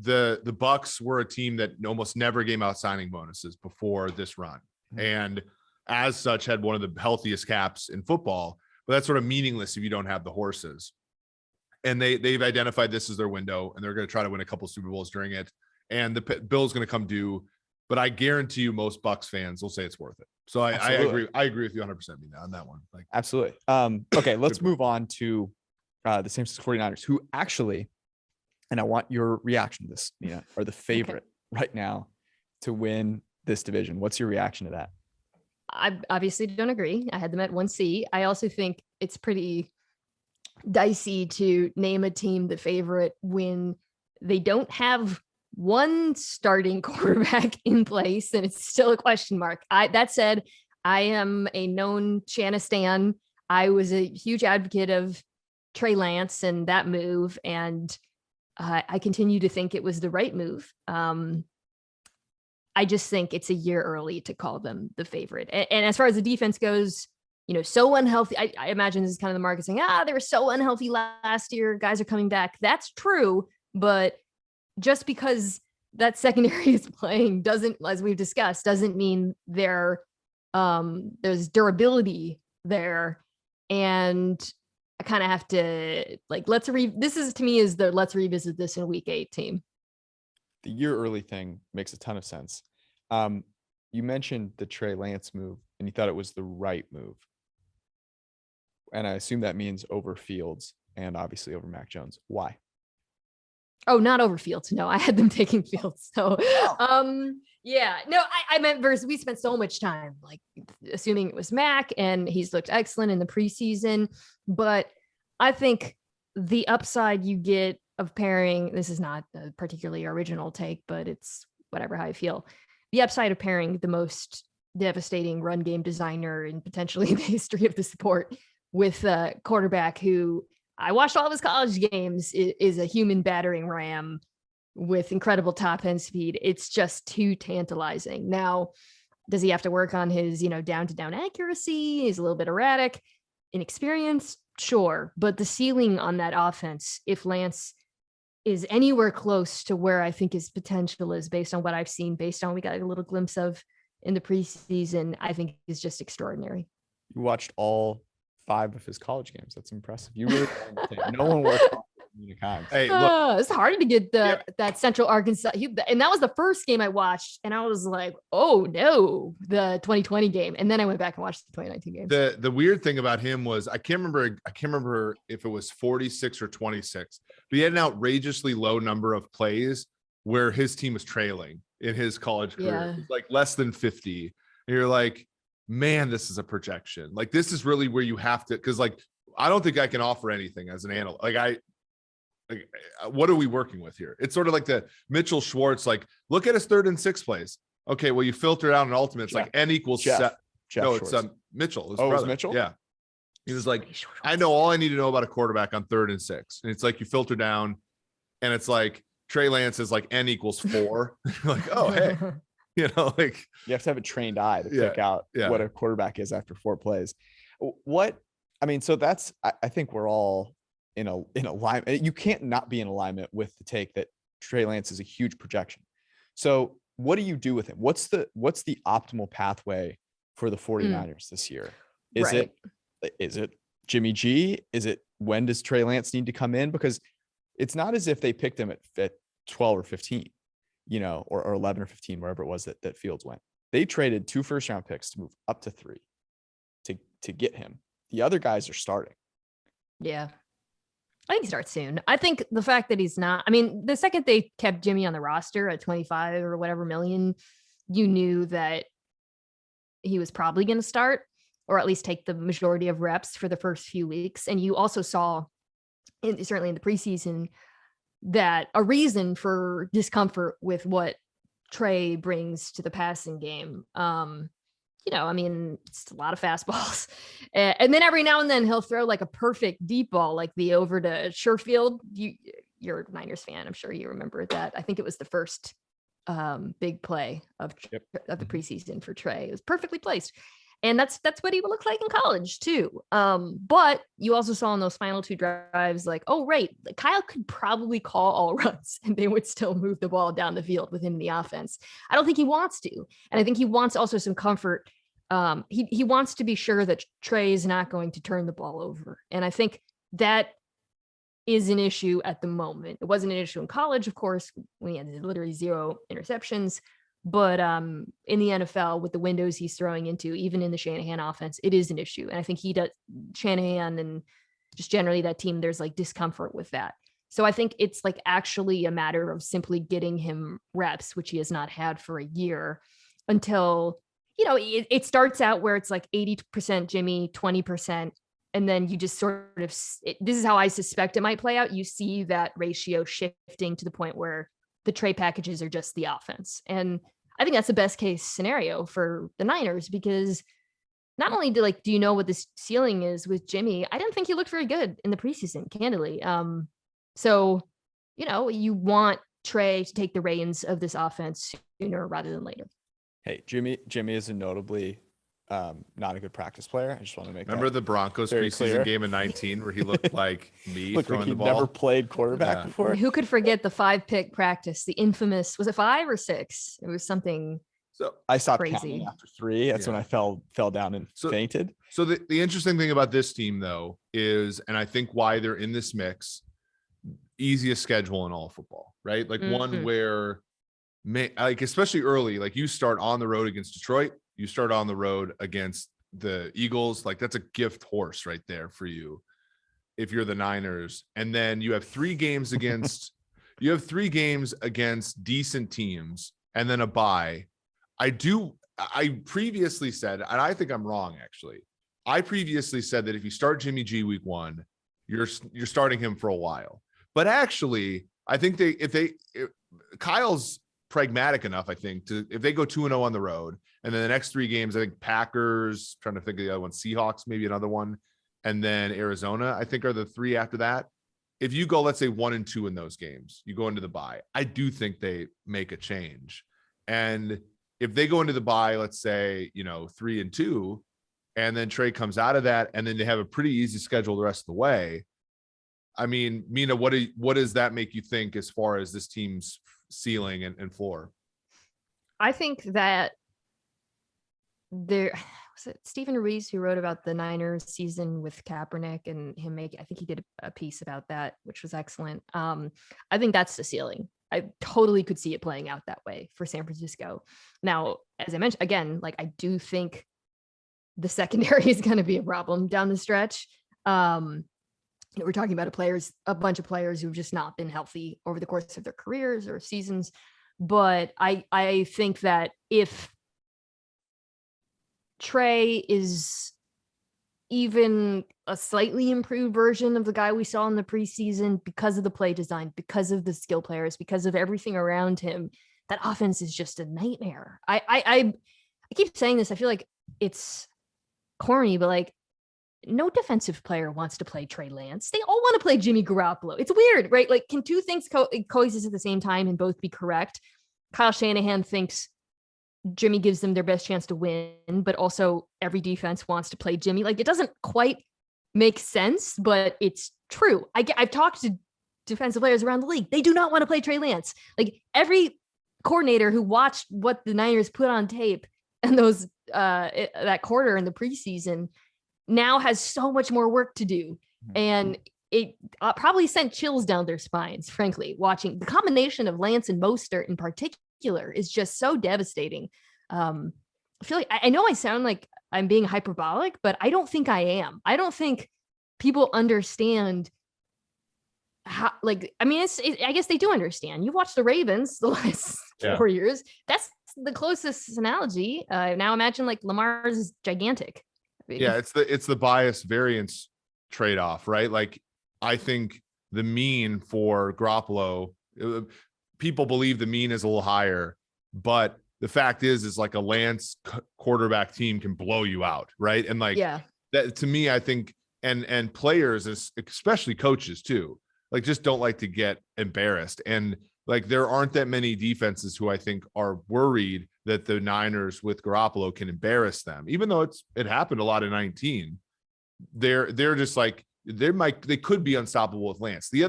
The Bucs were a team that almost never gave out signing bonuses before this run, and as such had one of the healthiest caps in football. But that's sort of meaningless if you don't have the horses. And they've identified this as their window, and they're going to try to win a couple Super Bowls during it. And the bill's going to come due, but I guarantee you most Bucs fans will say it's worth it. So I agree. I agree with you 100%, Mina, on that one. Like, absolutely. Okay, let's move on to the San Francisco 49ers, who actually, and I want your reaction to this, Mina, are the favorite right now to win this division. What's your reaction to that? I obviously don't agree. I had them at 1C. I also think it's pretty dicey to name a team the favorite when they don't have one starting quarterback in place, and it's still a question mark. That said, I am a known Shanna stan. I was a huge advocate of Trey Lance and that move, and I continue to think it was the right move. I just think it's a year early to call them the favorite. And as far as the defense goes, so unhealthy. I imagine this is kind of the market saying, they were so unhealthy last year. Guys are coming back. That's true. But just because that secondary is playing doesn't, as we've discussed, doesn't mean there's durability there. And I kind of have to this is, to me, is the let's revisit this in week 8 team. The year early thing makes a ton of sense. You mentioned the Trey Lance move, and you thought it was the right move. And I assume that means over Fields and obviously over Mac Jones. Why? Oh, not over Fields. No, I had them taking Fields. So, yeah, no, I meant versus we spent so much time like assuming it was Mac, and he's looked excellent in the preseason. But I think the upside you get of pairing, this is not a particularly original take, but it's whatever, how I feel. The upside of pairing the most devastating run game designer in potentially the history of the sport with a quarterback who I watched all of his college games is a human battering ram with incredible top end speed. It's just too tantalizing. Now, does he have to work on his, down to down accuracy? He's a little bit erratic, inexperienced, sure. But the ceiling on that offense, if Lance is anywhere close to where I think his potential is based on what I've seen, based on what we got a little glimpse of in the preseason, I think is just extraordinary. You watched all 5 of his college games. That's impressive. You really no one worked on Mina Kimes. Hey, look, it's hard to get that Central Arkansas, and that was the first game I watched, and I was like, oh no, the 2020 game, and then I went back and watched the 2019 game. The weird thing about him was I can't remember if it was 46 or 26, but he had an outrageously low number of plays where his team was trailing in his college career. Yeah. It was like less than 50. And you're like, man, this is a projection. Like, this is really where you have to, because like I don't think I can offer anything as an analyst. What are we working with here? It's sort of like the Mitchell Schwartz, like, look at his 3rd and 6th plays. Okay, well, you filter it out in ultimate. It's like N equals Jeff no, Schwartz. it's Mitchell. Oh, it was Mitchell? Yeah. He was like, I know all I need to know about a quarterback on 3rd and 6. And it's like you filter down, and it's like Trey Lance is like N equals 4. Like, oh, hey. Like you have to have a trained eye to pick out what a quarterback is after 4 plays. So that's, I think we're all in alignment. You can't not be in alignment with the take that Trey Lance is a huge projection. So what do you do with him? What's the optimal pathway for the 49ers this year? Is Right. it Jimmy G? Is it when does Trey Lance need to come in? Because it's not as if they picked him at 12 or 15, or 11 or 15, wherever it was that Fields went. They traded 2 first-round picks to move up to 3 to get him. The other guys are starting. Yeah. I think he starts soon. I think the fact that he's not, I mean, the second they kept Jimmy on the roster at 25 or whatever million, you knew that he was probably going to start, or at least take the majority of reps for the first few weeks. And you also saw, certainly in the preseason, that a reason for discomfort with what Trey brings to the passing game. I mean, it's a lot of fastballs. And then every now and then he'll throw like a perfect deep ball, like the over to Sherfield. You're a Niners fan. I'm sure you remember that. I think it was the first big play of the preseason for Trey. It was perfectly placed. And that's what he would look like in college too. But you also saw in those final 2 drives, like, oh, right, Kyle could probably call all runs and they would still move the ball down the field with him in the offense. I don't think he wants to. And I think he wants also some comfort. He wants to be sure that Trey is not going to turn the ball over. And I think that is an issue at the moment. It wasn't an issue in college, of course, when he had literally 0 interceptions. But in the NFL, with the windows he's throwing into, even in the Shanahan offense, it is an issue. And I think Shanahan and just generally that team, there's like discomfort with that. So I think it's like actually a matter of simply getting him reps, which he has not had for a year, until, it starts out where it's like 80% Jimmy, 20%. And then you just sort of, this is how I suspect it might play out. You see that ratio shifting to the point where the Trey packages are just the offense. And I think that's the best case scenario for the Niners, because not only do you know what this ceiling is with Jimmy, I didn't think he looked very good in the preseason, candidly. So, you want Trey to take the reins of this offense sooner rather than later. Hey, Jimmy is a notably not a good practice player. I just want to make Remember the Broncos preseason clear. game in 19 where he looked like me Looked throwing like the he'd ball? never played quarterback before. Who could forget the 5-pick practice, the infamous, was it 5 or 6? It was something. So I stopped crazy. counting after 3. That's when I fell down and fainted. So the interesting thing about this team, though, is, and I think why they're in this mix, easiest schedule in all football, right? Like one where, especially early, like you start on the road against Detroit, you start on the road against the Eagles. Like that's a gift horse right there for you if you're the Niners. And then you have 3 games against decent teams and then a bye. I previously said, and I think I'm wrong, actually. I previously said that if you start Jimmy G week 1, you're starting him for a while. But actually, I think Kyle's pragmatic enough, I think, if they go 2-0 on the road, and then the next 3 games, I think Packers, trying to think of the other one, Seahawks, maybe another one, and then Arizona, I think, are the 3 after that. If you go, let's say 1-2 in those games, you go into the bye. I do think they make a change. And if they go into the bye, let's say, 3-2, and then Trey comes out of that, and then they have a pretty easy schedule the rest of the way. I mean, Mina, what does that make you think as far as this team's ceiling and floor? I think that there was it Stephen Ruiz who wrote about the Niners season with Kaepernick and him I think he did a piece about that, which was excellent. I think that's the ceiling. I totally could see it playing out that way for San Francisco. Now, as I mentioned, again, like I do think the secondary is going to be a problem down the stretch. We're talking about a bunch of players who've just not been healthy over the course of their careers or seasons. But I think that if Trey is even a slightly improved version of the guy we saw in the preseason, because of the play design, because of the skill players, because of everything around him, that offense is just a nightmare. I keep saying this. I feel like it's corny, but like, no defensive player wants to play Trey Lance. They all want to play Jimmy Garoppolo. It's weird, right? Like, can 2 things coexist at the same time and both be correct? Kyle Shanahan thinks Jimmy gives them their best chance to win, but also every defense wants to play Jimmy. Like, it doesn't quite make sense, but it's true. I've talked to defensive players around the league. They do not want to play Trey Lance. Like, every coordinator who watched what the Niners put on tape and those that quarter in the preseason now has so much more work to do. And it probably sent chills down their spines, frankly, watching the combination of Lance and Mostert in particular is just so devastating. I feel like I know I sound like I'm being hyperbolic, but I don't think I am. I don't think people understand how, like, I mean, I guess they do understand. You've watched the Ravens the last 4 years. That's the closest analogy. Now imagine like Lamar's is gigantic. I mean, it's the bias variance trade-off, right? Like, I think the mean for Garoppolo, people believe the mean is a little higher, but the fact is like a Lance quarterback team can blow you out, right? And like that, to me, I think, and players, especially coaches too, like just don't like to get embarrassed. And like there aren't that many defenses who I think are worried that the Niners with Garoppolo can embarrass them, even though it happened a lot in 19. They're just like, they could be unstoppable with Lance. The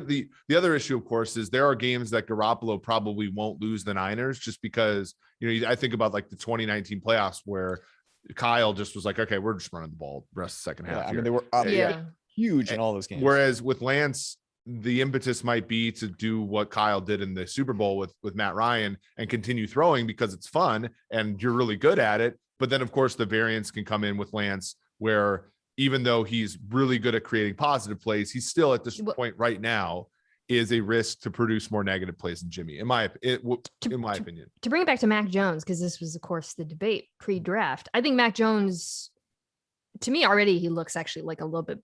other issue, of course, is there are games that Garoppolo probably won't lose the Niners just because, I think about like the 2019 playoffs where Kyle just was like, okay, we're just running the ball the rest of the second half. I mean, they were huge in all those games. Whereas with Lance, the impetus might be to do what Kyle did in the Super Bowl with Matt Ryan and continue throwing because it's fun and you're really good at it. But then, of course, the variance can come in with Lance where even though he's really good at creating positive plays, he's still at this point right now is a risk to produce more negative plays than Jimmy, in my opinion. To bring it back to Mac Jones, because this was, of course, the debate pre-draft. I think Mac Jones, to me, already he looks actually like a little bit.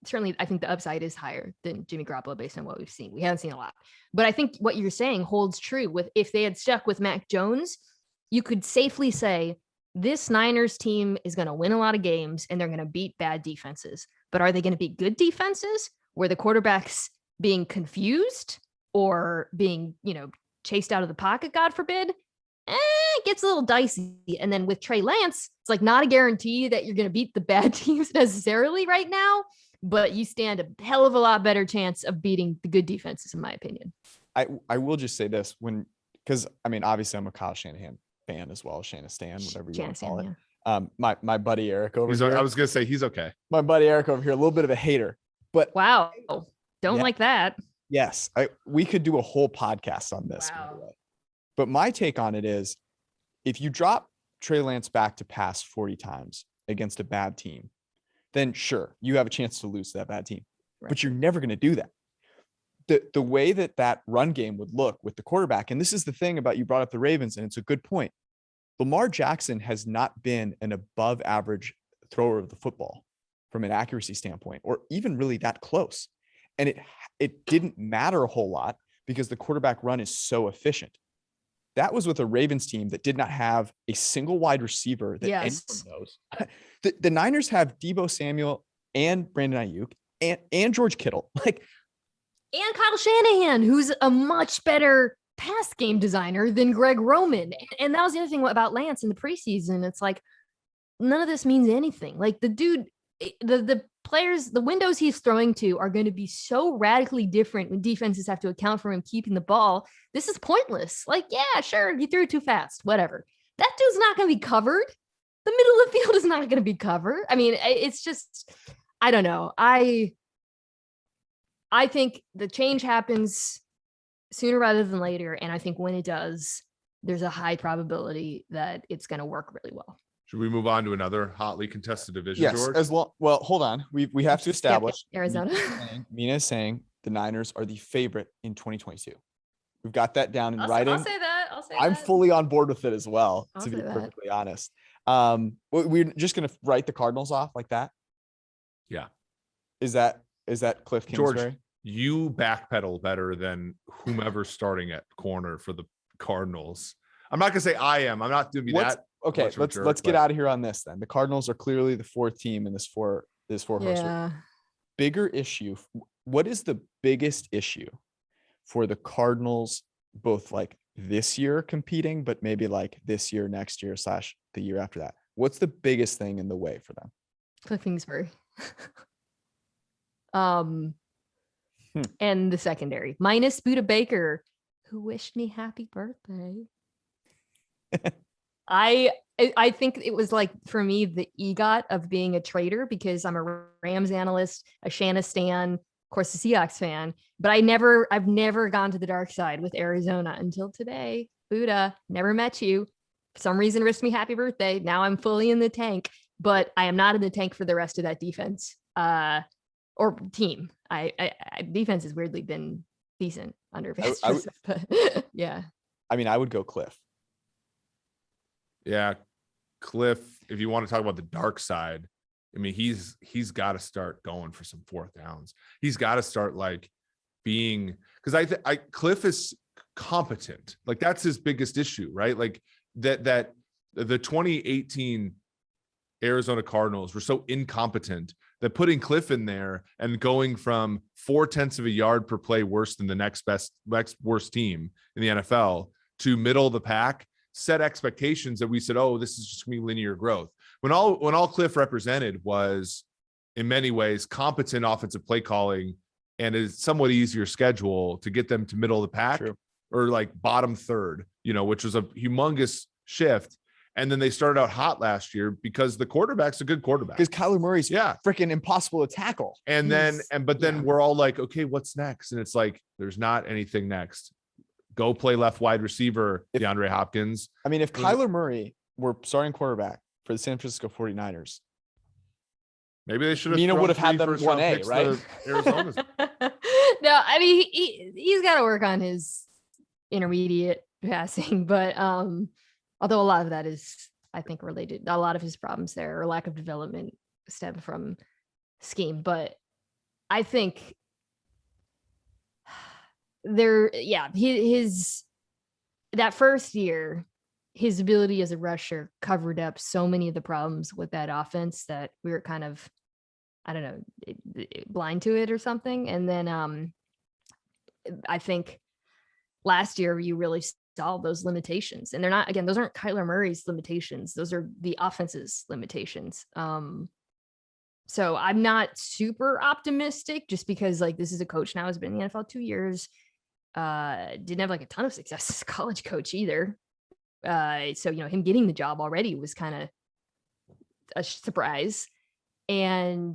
Certainly, I think the upside is higher than Jimmy Garoppolo based on what we've seen. We haven't seen a lot, but I think what you're saying holds true. With if they had stuck with Mac Jones, you could safely say this Niners team is going to win a lot of games and they're going to beat bad defenses. But are they going to be good defenses where the quarterback's being confused or being, chased out of the pocket, God forbid? It gets a little dicey. And then with Trey Lance, it's like not a guarantee that you're going to beat the bad teams necessarily right now, but you stand a hell of a lot better chance of beating the good defenses, in my opinion. I will just say this because I mean, obviously I'm a Kyle Shanahan fan as well, Shan-a-stan, whatever you want to call it. My buddy Eric over here. I was gonna say he's okay. My buddy Eric over here, a little bit of a hater, but wow, don't like that. Yes, we could do a whole podcast on this. Wow. By the way. But my take on it is, if you drop Trey Lance back to pass 40 times against a bad team, then sure, you have a chance to lose to that bad team. Right. But you're never going to do that. The way that run game would look with the quarterback, and this is the thing about, you brought up the Ravens, and it's a good point. Lamar Jackson has not been an above average thrower of the football from an accuracy standpoint, or even really that close. And it didn't matter a whole lot because the quarterback run is so efficient. That was with a Ravens team that did not have a single wide receiver that anyone knows. The Niners have Deebo Samuel and Brandon Ayuk and George Kittle. And Kyle Shanahan, who's a much better pass game designer than Greg Roman. And that was the other thing about Lance in the preseason. It's like, none of this means anything. Like the dude, the players, the windows he's throwing to are going to be so radically different when defenses have to account for him keeping the ball. This is pointless. Like, yeah, sure, he threw it too fast, whatever. That dude's not going to be covered. The middle of the field is not going to be covered. I mean, it's just, I don't know. I think the change happens sooner rather than later. And I think when it does, there's a high probability that it's going to work really well. Should we move on to another hotly contested division, yes, George? Well, hold on. We have to establish. Arizona. Mina is saying the Niners are the favorite in 2022. We've got that down in writing. I'll say that. I'm fully on board with it as well, to be perfectly honest. We're just going to write the Cardinals off like that. Yeah. Is that Kliff Kingsbury? George, you backpedal better than whomever's starting at corner for the Cardinals. I'm not going to say I am. I'm not doing that. Okay, let's get out of here on this then. The Cardinals are clearly the fourth team in this four horse. Bigger issue. What is the biggest issue for the Cardinals, both like this year competing, but maybe like this year, next year / the year after that? What's the biggest thing in the way for them? Kliff Kingsbury. And the secondary, minus Buda Baker, who wished me happy birthday. I think it was like, for me, the EGOT of being a trader, because I'm a Rams analyst, a Shanna stan, of course, a Seahawks fan, but I've never gone to the dark side with Arizona until today. Buddha, never met you. For some reason, wished me happy birthday. Now I'm fully in the tank, but I am not in the tank for the rest of that defense or team. I defense has weirdly been decent under Vance Joseph, but yeah. I mean, I would go Kliff. Yeah, Kliff. If you want to talk about the dark side, I mean, he's got to start going for some fourth downs. He's got to start like being, because I Kliff is competent. Like that's his biggest issue, right? Like that the 2018 Arizona Cardinals were so incompetent that putting Kliff in there and going from 0.4 of a yard per play worse than the next worst team in the NFL to middle of the pack set expectations that we said, oh, this is just gonna be linear growth. When all Kliff represented was in many ways competent offensive play calling and a somewhat easier schedule to get them to middle of the pack. True. Or like bottom third, which was a humongous shift. And then they started out hot last year because the quarterback's a good quarterback. Because Kyler Murray's freaking impossible to tackle. And then we're all like, okay, what's next? And it's like, there's not anything next. Go play left wide receiver, DeAndre Hopkins. I mean, if Kyler Murray were starting quarterback for the San Francisco 49ers, maybe they should have. Mina would have had them 1A, right? Arizona's. No, I mean, he's got to work on his intermediate passing, but although a lot of that is, I think, related, a lot of his problems there or lack of development stem from scheme. But I think his that first year, his ability as a rusher covered up so many of the problems with that offense that we were kind of, I don't know, blind to it or something. And then I think last year you really saw those limitations, and they're not, again, those aren't Kyler Murray's limitations. Those are the offense's limitations. So I'm not super optimistic just because like this is a coach now, has been in the NFL 2 years. Didn't have like a ton of success as a college coach either. So, him getting the job already was kind of a surprise. And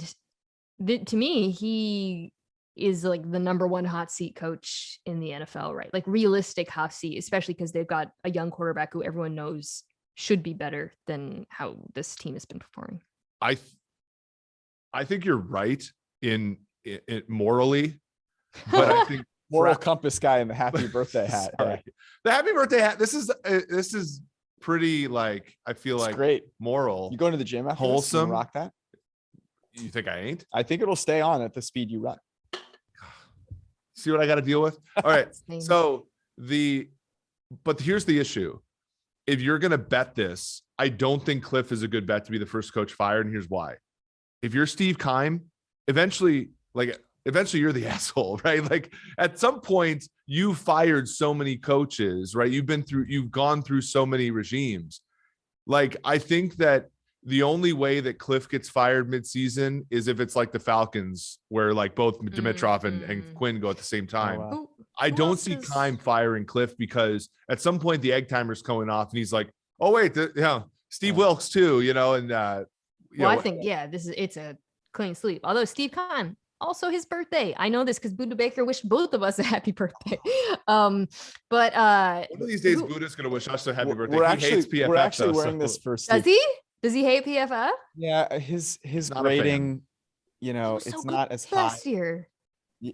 to me, he is like the number one hot seat coach in the NFL, right? Like realistic hot seat, especially because they've got a young quarterback who everyone knows should be better than how this team has been performing. I think you're right in morally, but I think moral compass guy in the happy birthday hat. Yeah. The happy birthday hat. This is pretty, like, I feel like great moral. You going to the gym after wholesome. This and rock that? You think I ain't? I think it'll stay on at the speed you run. See what I got to deal with? All right. So but here's the issue. If you're going to bet this, I don't think Kliff is a good bet to be the first coach fired. And here's why. If you're Steve Keim, eventually you're the asshole, right? Like at some point you fired so many coaches, right? You've gone through so many regimes. Like, I think that the only way that Kliff gets fired midseason is if it's like the Falcons, where like both Dimitroff and Quinn go at the same time. Oh, wow. I don't see Keim firing Kliff because at some point the egg timer's going off and he's like, oh wait, Steve Wilkes too, and I think it's a clean sweep. Although Steve Keim, also his birthday. I know this because Buddha Baker wished both of us a happy birthday. But one of these days Buddha's gonna wish us a happy birthday. He hates PFF. We're actually wearing this for Steve. Does he? Does he hate PFF? Yeah, his rating, it's not as high. Last year.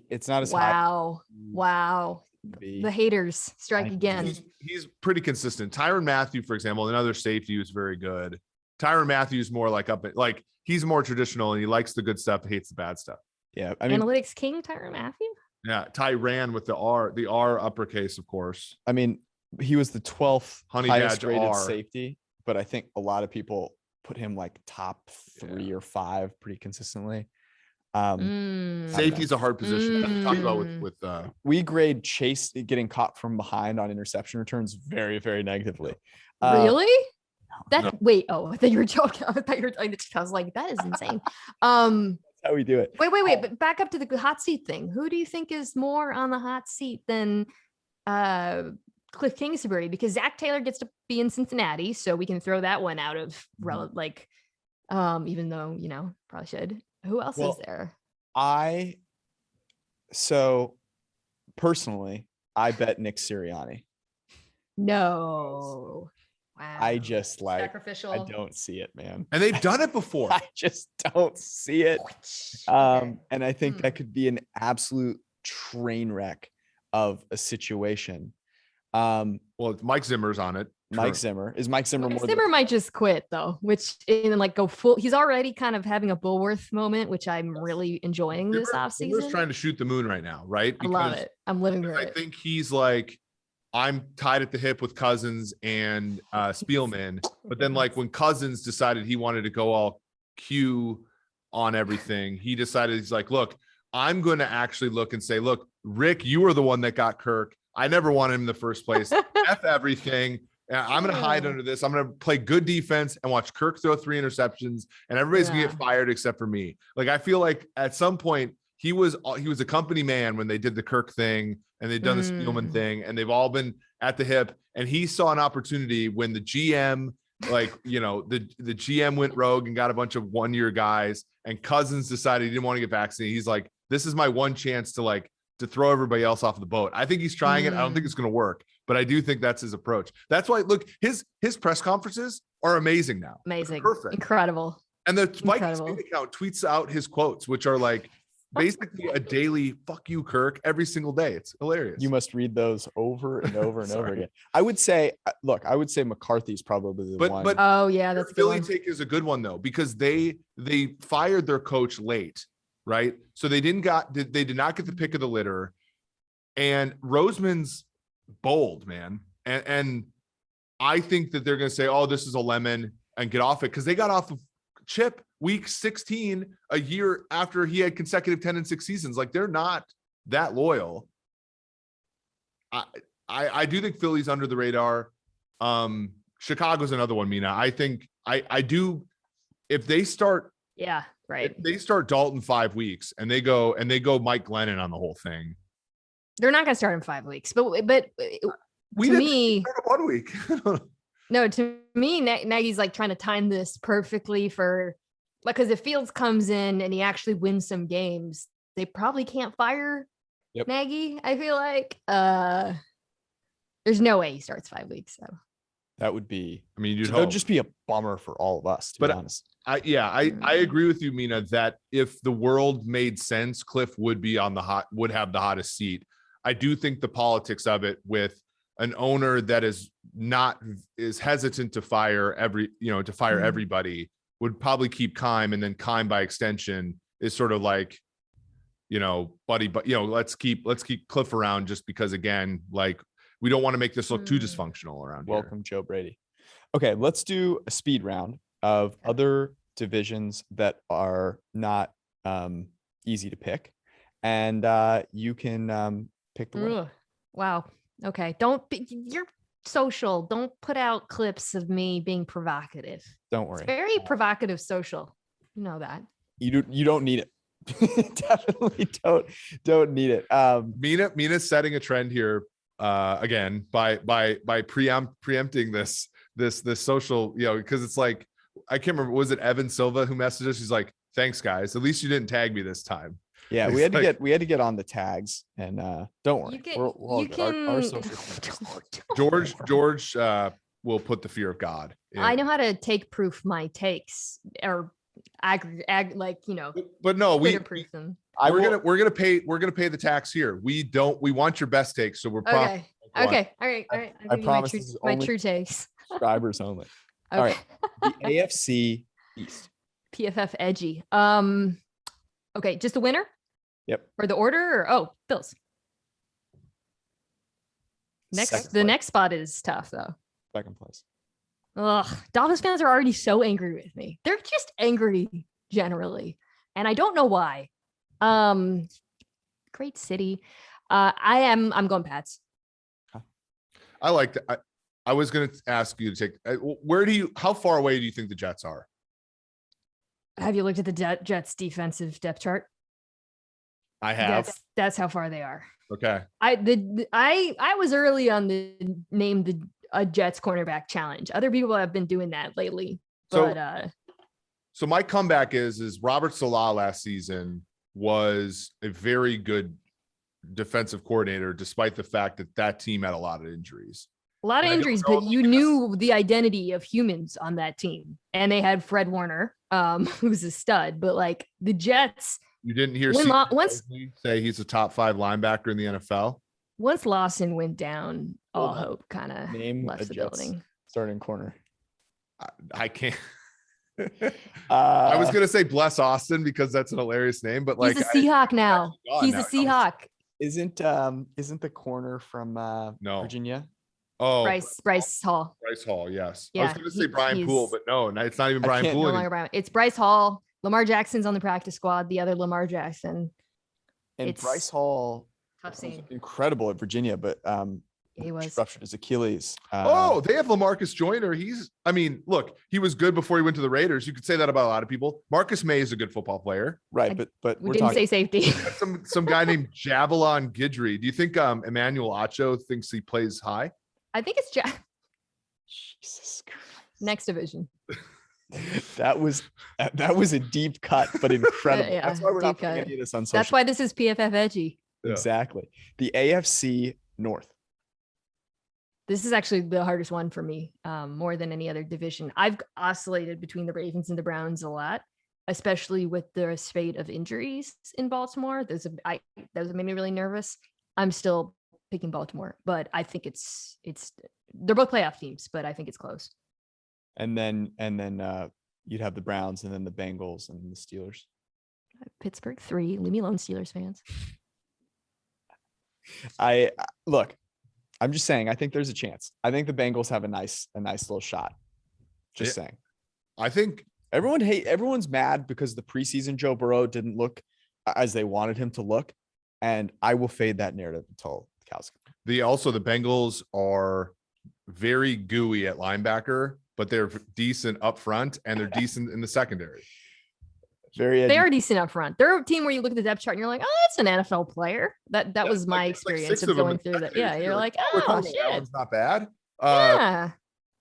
It's not as high. Wow. The haters strike again. He's pretty consistent. Tyrann Mathieu, for example, another safety who's very good. Tyrann Mathieu's more like he's more traditional and he likes the good stuff, hates the bad stuff. Yeah, I mean, analytics king Tyrann Mathieu. Yeah, Tyrann with the R uppercase, of course. I mean, he was the 12th Honey highest Badger rated R. safety, but I think a lot of people put him like top 3 or 5 pretty consistently. Safety's a hard position to talk about with we grade Chase getting caught from behind on interception returns very, very negatively. Really? Wait, I thought you were joking. I was like, that is insane. That's how we do it. Wait, but back up to the hot seat thing. Who do you think is more on the hot seat than Kliff Kingsbury, because Zach Taylor gets to be in Cincinnati, so we can throw that one out of even though, probably should. Who else is there? So personally, I bet Nick Sirianni. No. Wow. I just sacrificial. I don't see it, man. And they've done it before. I just don't see it. And I think that could be an absolute train wreck of a situation. Well, Mike Zimmer's on it. Mike Zimmer might just quit though, which and like go full. He's already kind of having a Bullworth moment, which I'm really enjoying this offseason. Zimmer's trying to shoot the moon right now, right? Because I love it. I'm living through it. I think he's like, I'm tied at the hip with Cousins and Spielman, but then like when Cousins decided he wanted to go all Q on everything, he decided he's like, look, I'm going to actually look and say, look, Rick, you were the one that got Kirk. I never wanted him in the first place. F everything. I'm going to hide under this. I'm going to play good defense and watch Kirk throw 3 interceptions, and everybody's going to get fired except for me. Like, I feel like at some point he was a company man when they did the Kirk thing and they'd done the Spielman thing, and they've all been at the hip. And he saw an opportunity when the GM, the GM went rogue and got a bunch of 1-year guys, and Cousins decided he didn't want to get vaccinated. He's like, this is my one chance to throw everybody else off the boat. I think he's trying it. I don't think it's going to work, but I do think that's his approach. That's why, look, his press conferences are amazing now. Amazing. Perfect. Incredible. And the Vikings account tweets out his quotes, which are like basically a daily "fuck you, Kirk" every single day. It's hilarious. You must read those over and over and over again. I would say McCarthy's probably the one. But oh yeah, that's a Philly good one. take is a good one though, because they fired their coach late, right? So they did not get the pick of the litter, and Roseman's bold, man, and I think that they're going to say, oh, this is a lemon, and get off it, because they got off of Chip week 16 a year after he had consecutive 10-6 seasons. Like, they're not that loyal. I do think Philly's under the radar. Chicago's another one, Mina. I think I do. If they start, if they start Dalton 5 weeks and they go Mike Glennon on the whole thing, they're not going to start in 5 weeks. But we to did me, start 1 week. No, to me, Nagy's like trying to time this perfectly for, because if Fields comes in and he actually wins some games, they probably can't fire Nagy. I feel like there's no way he starts 5 weeks. So that would be, that would just be a bummer for all of us, to be honest. I agree with you, Mina, that if the world made sense, Kliff would have the hottest seat. I do think the politics of it, with an owner that is hesitant to fire everybody, would probably keep Kime, and then Kime by extension is sort of like, buddy, but let's keep Kliff around, just because, again, like, we don't want to make this look too dysfunctional around here. Welcome, Joe Brady. Okay, let's do a speed round of other divisions that are not easy to pick, and you can pick the one. Wow. Okay. You're social. Don't put out clips of me being provocative. Don't worry. It's very provocative social. You know that. You don't need it. Definitely don't need it. Mina's setting a trend here again by preempting this social, because it's like, I can't remember, was it Evan Silva who messaged us? He's like, thanks guys, at least you didn't tag me this time. Yeah, we had to get on the tags, and don't worry. Our social George will put the fear of God in. I know how to take proof my takes, or but no, we're proof them. we're gonna pay the tax here. We want your best takes, so we're okay. All right. I promise my true takes. Subscribers only. Okay. All right, the AFC East. PFF edgy. Okay, just the winner? Yep. Or the order? Bills. Next spot is tough though. Second place. Ugh, Dolphins fans are already so angry with me. They're just angry generally, and I don't know why. Great city. I'm going Pats. I like that. I was going to ask you to take. How far away do you think the Jets are? Have you looked at the Jets defensive depth chart? I have. That's how far they are. Okay. I was early on the name a Jets cornerback challenge. Other people have been doing that lately. But so my comeback is Robert Saleh last season was a very good defensive coordinator, despite the fact that team had a lot of injuries. But you knew the identity of humans on that team, and they had Fred Warner, who's a stud. But like the Jets, you didn't hear say he's a top 5 linebacker in the NFL. Once Lawson went down, all hope kind of left the building. Starting corner. I can't. I was gonna say Bless Austin because that's an hilarious name, but like he's a Seahawk now. He's a Seahawk. Isn't the corner from Virginia? Oh, Bryce Hall. Bryce Hall, yes. Yeah, I was gonna say Brian Poole, but no, it's not even Brian Poole. It's Bryce Hall. Lamar Jackson's on the practice squad. The other Lamar Jackson. And Bryce Hall was incredible at Virginia, but he was ruptured his Achilles. They have LaMarcus Joyner. Look, he was good before he went to the Raiders. You could say that about a lot of people. Marcus May is a good football player, right? But we didn't say safety. some guy named Javelin Guidry. Do you think Emmanuel Acho thinks he plays high? I think it's Jesus Christ. Next division. That was a deep cut, but incredible. Yeah, that's why we're not putting any of this on social. That's why this is PFF edgy. Yeah. Exactly. The AFC North. This is actually the hardest one for me, more than any other division. I've oscillated between the Ravens and the Browns a lot, especially with the spate of injuries in Baltimore. Those made me really nervous. I'm still picking Baltimore, but I think they're both playoff teams, but I think it's close. And then you'd have the Browns and then the Bengals and the Steelers. Pittsburgh 3. Leave me alone, Steelers fans. I'm just saying, I think there's a chance. I think the Bengals have a nice little shot. Just saying. I think everyone's mad because the preseason Joe Burrow didn't look as they wanted him to look. And I will fade that narrative until the cows come. The Bengals are very gooey at linebacker, but they're decent up front and they're decent in the secondary. They are decent up front. They're a team where you look at the depth chart and you're like, oh, that's an NFL player. That was my experience of going through that. Yeah, you're like, oh, shit. That one's not bad. Yeah.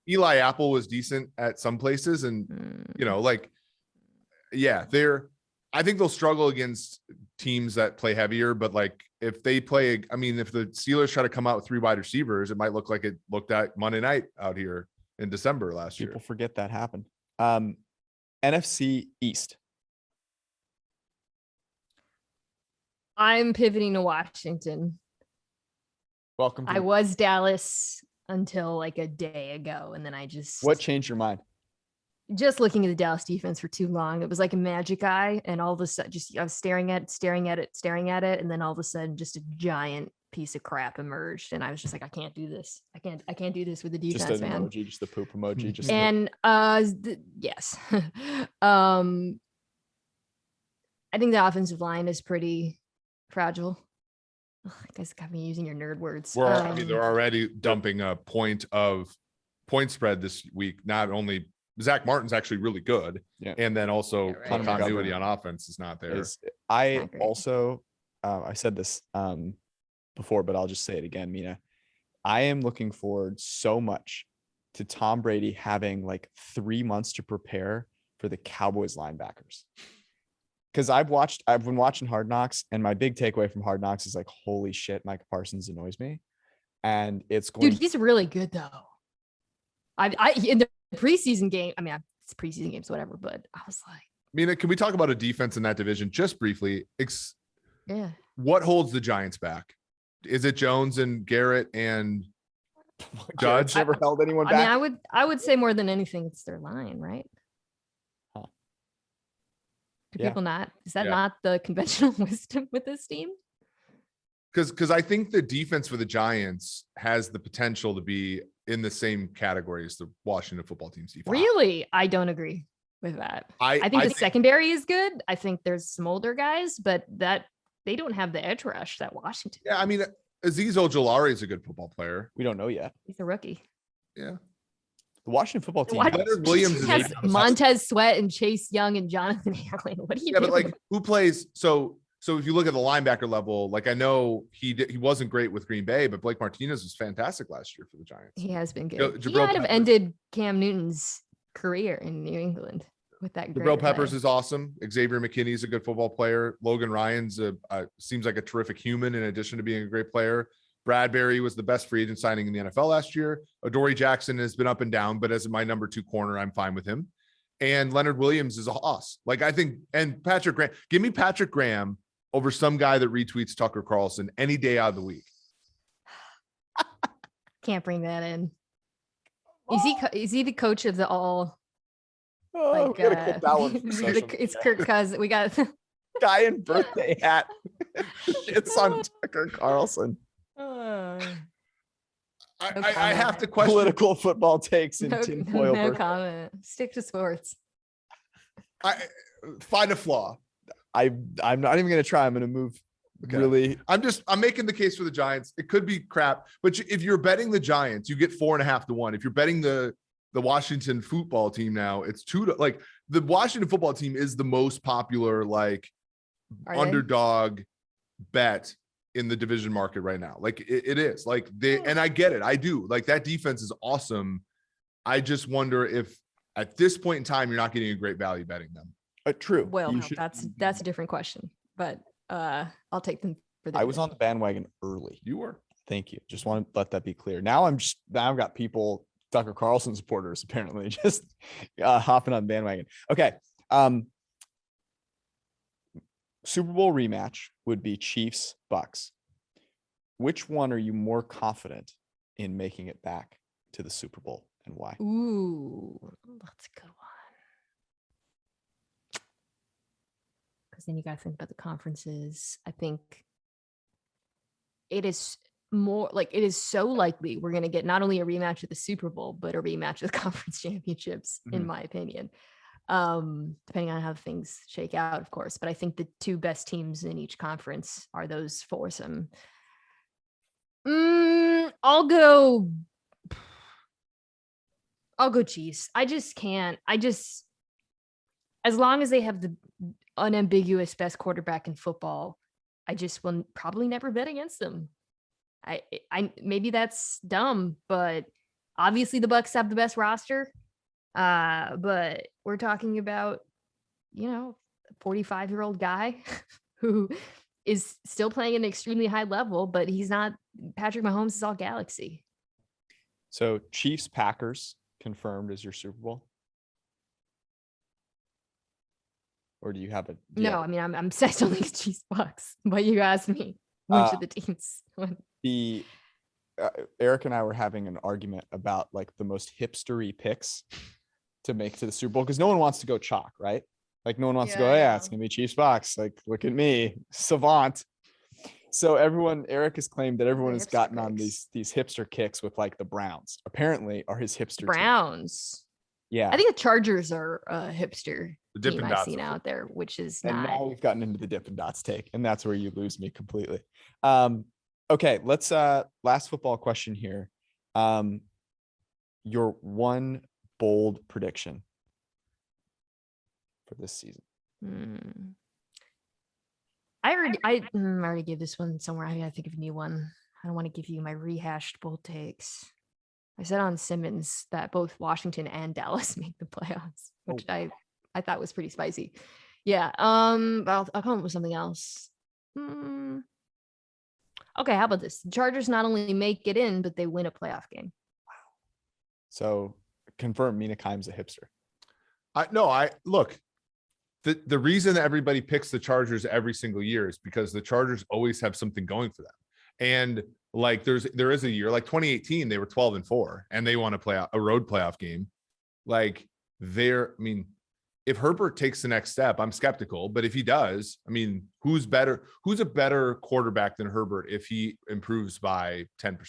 Eli Apple was decent at some places, and I think they'll struggle against teams that play heavier, but like if they play, if the Steelers try to come out with 3 wide receivers, it might look like it looked at Monday night out here in December last year. People forget that happened. NFC East. I'm pivoting to Washington. Welcome. I was Dallas until like a day ago, and then What changed your mind? Just looking at the Dallas defense for too long. It was like a magic eye, and all of a sudden, I was staring at it, and then all of a sudden, just a giant piece of crap emerged, and I was just like, I can't do this. I can't do this with the defense, just an man. Emoji, just the poop emoji. Yes. I think the offensive line is pretty fragile. You guys got me using your nerd words. They're already dumping a point spread this week. Not only Zach Martin's actually really good, and then also continuity on offense is not there. I said this before, but I'll just say it again, Mina. I am looking forward so much to Tom Brady having like 3 months to prepare for the Cowboys linebackers. Because I've been watching Hard Knocks, and my big takeaway from Hard Knocks is like, holy shit, Micah Parsons annoys me. And dude, he's really good though. I in the preseason game, it's preseason games, whatever, but I was like, Mina, can we talk about a defense in that division just briefly? Yeah. What holds the Giants back? Is it Jones and Garrett and Judge? Never held anyone back. I would say more than anything, it's their line, right? Do people not? Is that not the conventional wisdom with this team? Because I think the defense for the Giants has the potential to be in the same category as the Washington football team's defense. Really? I don't agree with that. I think the secondary is good. I think there's some older guys, but that they don't have the edge rush that Washington. Yeah, Azeez Ojulari is a good football player. We don't know yet. He's a rookie. Yeah. The Washington football team. Leonard Williams has Montez Sweat and Chase Young and Jonathan Allen. What are you doing? But like, who plays? So So if you look at the linebacker level, like I know he wasn't great with Green Bay, but Blake Martinez was fantastic last year for the Giants. He has been good. He Jabril might have Peppers- ended Cam Newton's career in New England with that great Jabril Peppers play. is awesome. Xavier McKinney's a good football player. Logan Ryan's seems like a terrific human in addition to being a great player. Bradbury was the best free agent signing in the NFL last year. Adoree Jackson has been up and down, but as my number 2 corner, I'm fine with him. And Leonard Williams is a hoss. Like I think, and Patrick Graham, give me Patrick Graham over some guy that retweets Tucker Carlson any day out of the week. Can't bring that in. Is he the coach of the all? Oh, we gotta clip that one. It's Kirk Cousins. We got guy in birthday hat. It's on Tucker Carlson. I have to question Political football takes in tinfoil. No comment. Stick to sports. I find a flaw. I'm not even gonna try. I'm gonna move. Okay. Really, I'm making the case for the Giants. It could be crap, but if you're betting the Giants, you get 4.5 to 1. If you're betting the Washington football team now, it's 2 to, like, the Washington football team is the most popular like underdog bet in the division market right now. Like it is like and I get it. I do, like, that defense is awesome. I just wonder if at this point in time, you're not getting a great value betting them. true. Well, no, that's a different question, but I'll take them for the. I was on the bandwagon early. You were. Thank you. Just want to let that be clear. Now I've got people, Tucker Carlson supporters, apparently just hopping on the bandwagon. Okay. Super Bowl rematch would be Chiefs Bucks. Which one are you more confident in making it back to the Super Bowl, and why? Ooh, that's a good one. Because then you got to think about the conferences. I think it is more like it is so likely we're going to get not only a rematch of the Super Bowl, but a rematch of the conference championships, in my opinion. Depending on how things shake out, of course. But I think the 2 best teams in each conference are those foursome. I'll go Chiefs. I just can't. As long as they have the unambiguous best quarterback in football, I just will probably never bet against them. I maybe that's dumb, but obviously the Bucks have the best roster. But we're talking about, a 45-year-old guy who is still playing at an extremely high level, but he's not. Patrick Mahomes is all galaxy. So Chiefs Packers confirmed as your Super Bowl, or do you have a? No, I mean I'm set on these Chiefs Bucks, but you asked me which of the teams. Eric and I were having an argument about like the most hipstery picks to make to the Super Bowl, because no one wants to go chalk, right? Like no one wants to go, yeah, it's gonna be Chiefs Bucks. Like, look at me, savant. So Eric has claimed that everyone has gotten on these hipster kicks with like the Browns. Apparently, are his hipster Browns. Team. Yeah, I think the Chargers are a hipster team I've seen out there, which is and not. now we've gotten into the Dippin' Dots take, and that's where you lose me completely. Okay, let's last football question here. Your one bold prediction for this season. I already gave this one somewhere. I gotta think of a new one. I don't want to give you my rehashed bold takes. I said on Simmons that both Washington and Dallas make the playoffs, which I thought was pretty spicy. Yeah. But I'll come up with something else. Okay, how about this? The Chargers not only make it in, but they win a playoff game. Wow. So confirm Mina Kimes a hipster. Look, the reason that everybody picks the Chargers every single year is because the Chargers always have something going for them. And like there is a year like 2018, they were 12-4 and they won a road playoff game. Like if Herbert takes the next step, I'm skeptical, but if he does, who's a better quarterback than Herbert if he improves by 10%?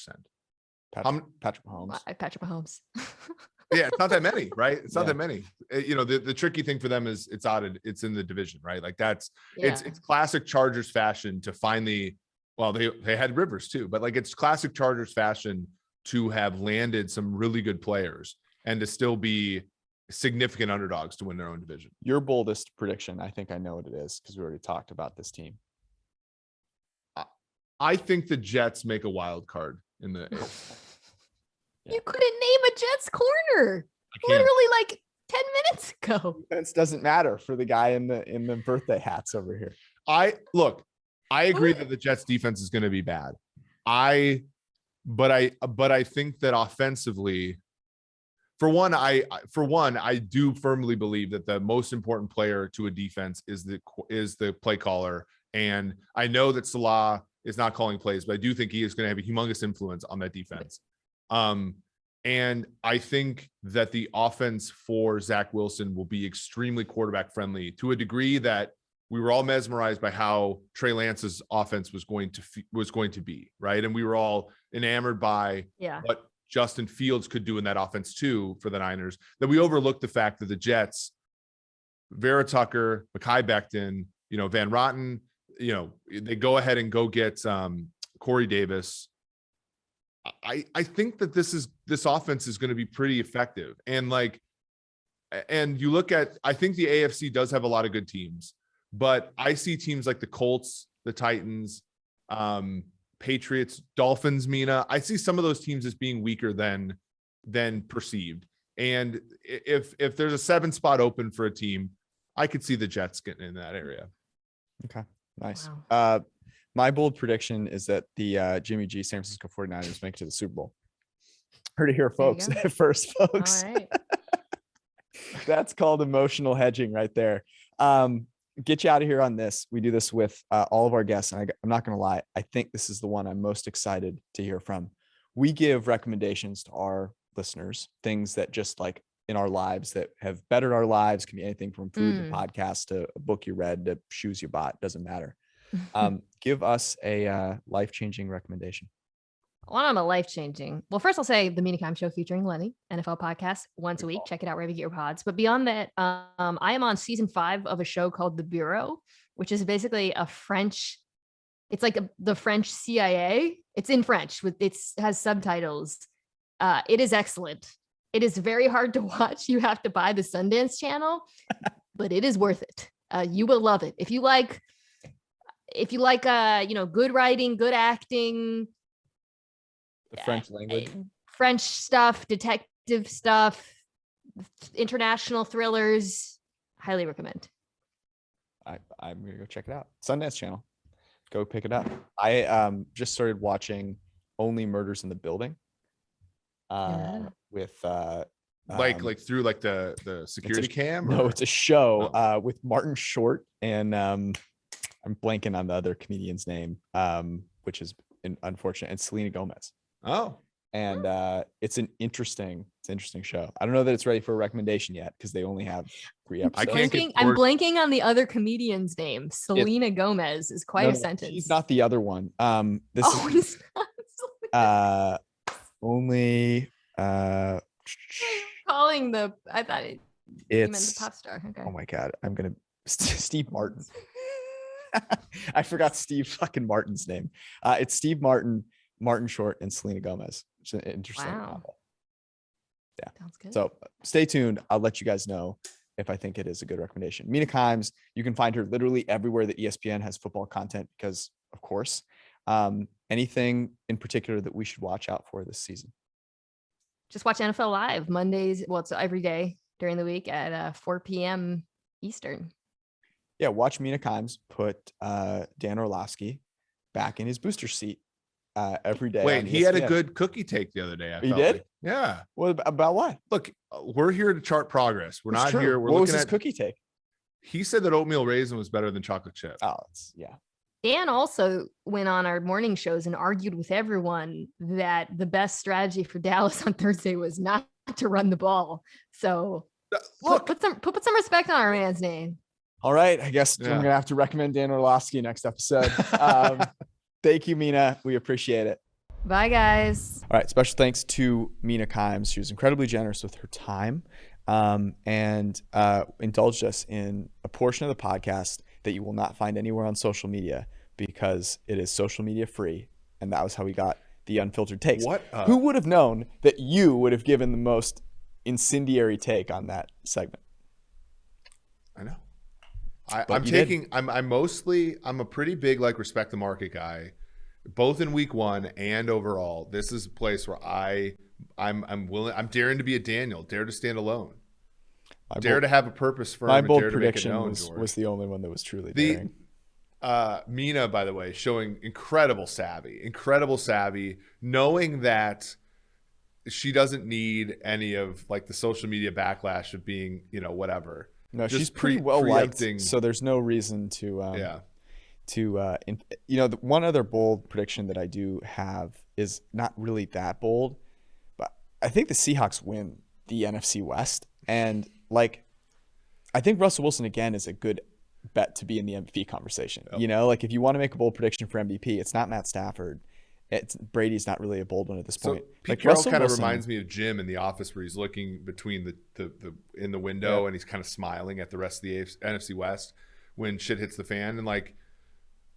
Patrick Mahomes. Patrick Mahomes. Yeah, it's not that many, right? It's not that many. The tricky thing for them is it's in the division, right? Like it's classic Chargers fashion to find they had Rivers too, but like it's classic Chargers fashion to have landed some really good players and to still be significant underdogs to win their own division. Your boldest prediction, I think I know what it is because we already talked about this team. I think the Jets make a wild card in the. You couldn't name a Jets corner literally like 10 minutes ago. Defense doesn't matter for the guy in the birthday hats over here. I agree that the Jets defense is going to be bad. But I think that offensively, for one, I do firmly believe that the most important player to a defense is the play caller. And I know that Salah is not calling plays, but I do think he is going to have a humongous influence on that defense. And I think that the offense for Zach Wilson will be extremely quarterback friendly to a degree that we were all mesmerized by how Trey Lance's offense was going to be, right? And we were all enamored by what Justin Fields could do in that offense too for the Niners, that we overlooked the fact that the Jets, Vera Tucker, Mekhi Becton, Van Rotten, they go ahead and go get Corey Davis. I think that this offense is going to be pretty effective. And you look at, I think the AFC does have a lot of good teams, but I see teams like the Colts, the Titans, Patriots, Dolphins, Mina. I see some of those teams as being weaker than perceived. And if there's a 7 spot open for a team, I could see the Jets getting in that area. Okay, nice. Wow. My bold prediction is that the Jimmy G San Francisco 49ers make it to the Super Bowl. Heard it here, folks. First, folks. All right. That's called emotional hedging right there. Get you out of here on this. We do this with all of our guests, and I'm not going to lie. I think this is the one I'm most excited to hear from. We give recommendations to our listeners, things that just like in our lives that have bettered our lives. Can be anything from food to podcast to a book you read to shoes you bought. Doesn't matter. Give us a life-changing recommendation. One on a life-changing. Well, first I'll say the Mina Kimes Show featuring Lenny, NFL podcast once a week. Check it out wherever you get your pods. But beyond that, I am on season 5 of a show called The Bureau, which is basically it's like the French CIA. It's in French has subtitles. It is excellent. It is very hard to watch. You have to buy the Sundance channel, but it is worth it. You will love it. If you like, good writing, good acting, the French language, French stuff, detective stuff, international thrillers, highly recommend. I'm gonna go check it out. Sundance channel. Go pick it up. I just started watching Only Murders in the Building. With through the security cam? No, it's a show with Martin Short and I'm blanking on the other comedian's name, which is unfortunate, and Selena Gomez. Oh, and it's an interesting show. I don't know that it's ready for a recommendation yet because they only have 3 episodes. I'm blanking on the other comedian's name. Selena Gomez is quite a sentence. He's not the other one. He's not. Only calling the. I thought you meant the pop star. Okay. Oh my god, I'm gonna Steve Martin. I forgot Steve fucking Martin's name. It's Steve Martin, Martin Short, and Selena Gomez. It's an interesting novel. Yeah. Sounds good. So stay tuned. I'll let you guys know if I think it is a good recommendation. Mina Kimes, you can find her literally everywhere that ESPN has football content because, of course. Anything in particular that we should watch out for this season? Just watch NFL Live Mondays. Well, it's every day during the week at 4 p.m. Eastern. Yeah, watch Mina Kimes put Dan Orlovsky back in his booster seat every day. Wait, he had a good cookie take the other day. He did? Yeah. What about what? Look, we're here to chart progress. We're not here. We're what was looking his at cookie take. He said that oatmeal raisin was better than chocolate chip. Oh, yeah. Dan also went on our morning shows and argued with everyone that the best strategy for Dallas on Thursday was not to run the ball. So look, put some respect on our man's name. All right. I guess I'm going to have to recommend Dan Orlovsky next episode. Thank you, Mina. We appreciate it. Bye, guys. All right. Special thanks to Mina Kimes. She was incredibly generous with her time and indulged us in a portion of the podcast that you will not find anywhere on social media because it is social media free. And that was how we got the unfiltered takes. Who would have known that you would have given the most incendiary take on that segment? I know. I'm a pretty big respect the market guy. both in week 1 and overall. This is a place where I'm willing. I'm daring to be a Daniel. Dare to stand alone. Dare to have a purpose firm. My And bold dare to make it prediction known, was the only one that was truly the daring. Mina, by the way, showing incredible savvy, knowing that she doesn't need any of like the social media backlash of being, whatever. No, Just she's pretty well liked, preempting- so there's no reason to the one other bold prediction that I do have is not really that bold, but I think the Seahawks win the NFC West, and like I think Russell Wilson again is a good bet to be in the MVP conversation. Yep. Like if you want to make a bold prediction for MVP, it's not Matt Stafford. Brady's not really a bold one at this point. Pete Like Carroll Russell kind of Wilson, reminds me of Jim in The Office, where he's looking between the in the window Yeah. and he's kind of smiling at the rest of the NFC West when shit hits the fan. And like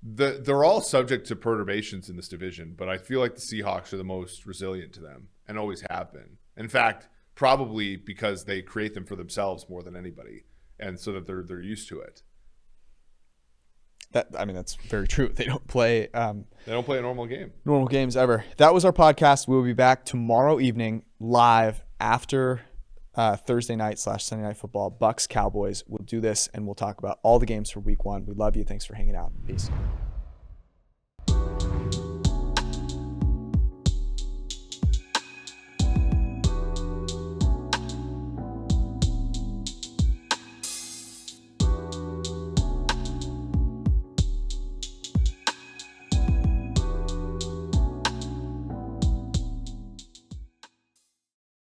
they're all subject to perturbations in this division, but I feel like the Seahawks are the most resilient to them and always have been. In fact, probably because they create them for themselves more than anybody, and so that they're used to it. That's very true. They don't play They don't play a normal game. normal games ever. That was our podcast. We'll be back tomorrow evening live after Thursday night / Sunday night football. Bucks Cowboys. We'll do this and we'll talk about all the games for week 1. We love you. Thanks for hanging out. Peace.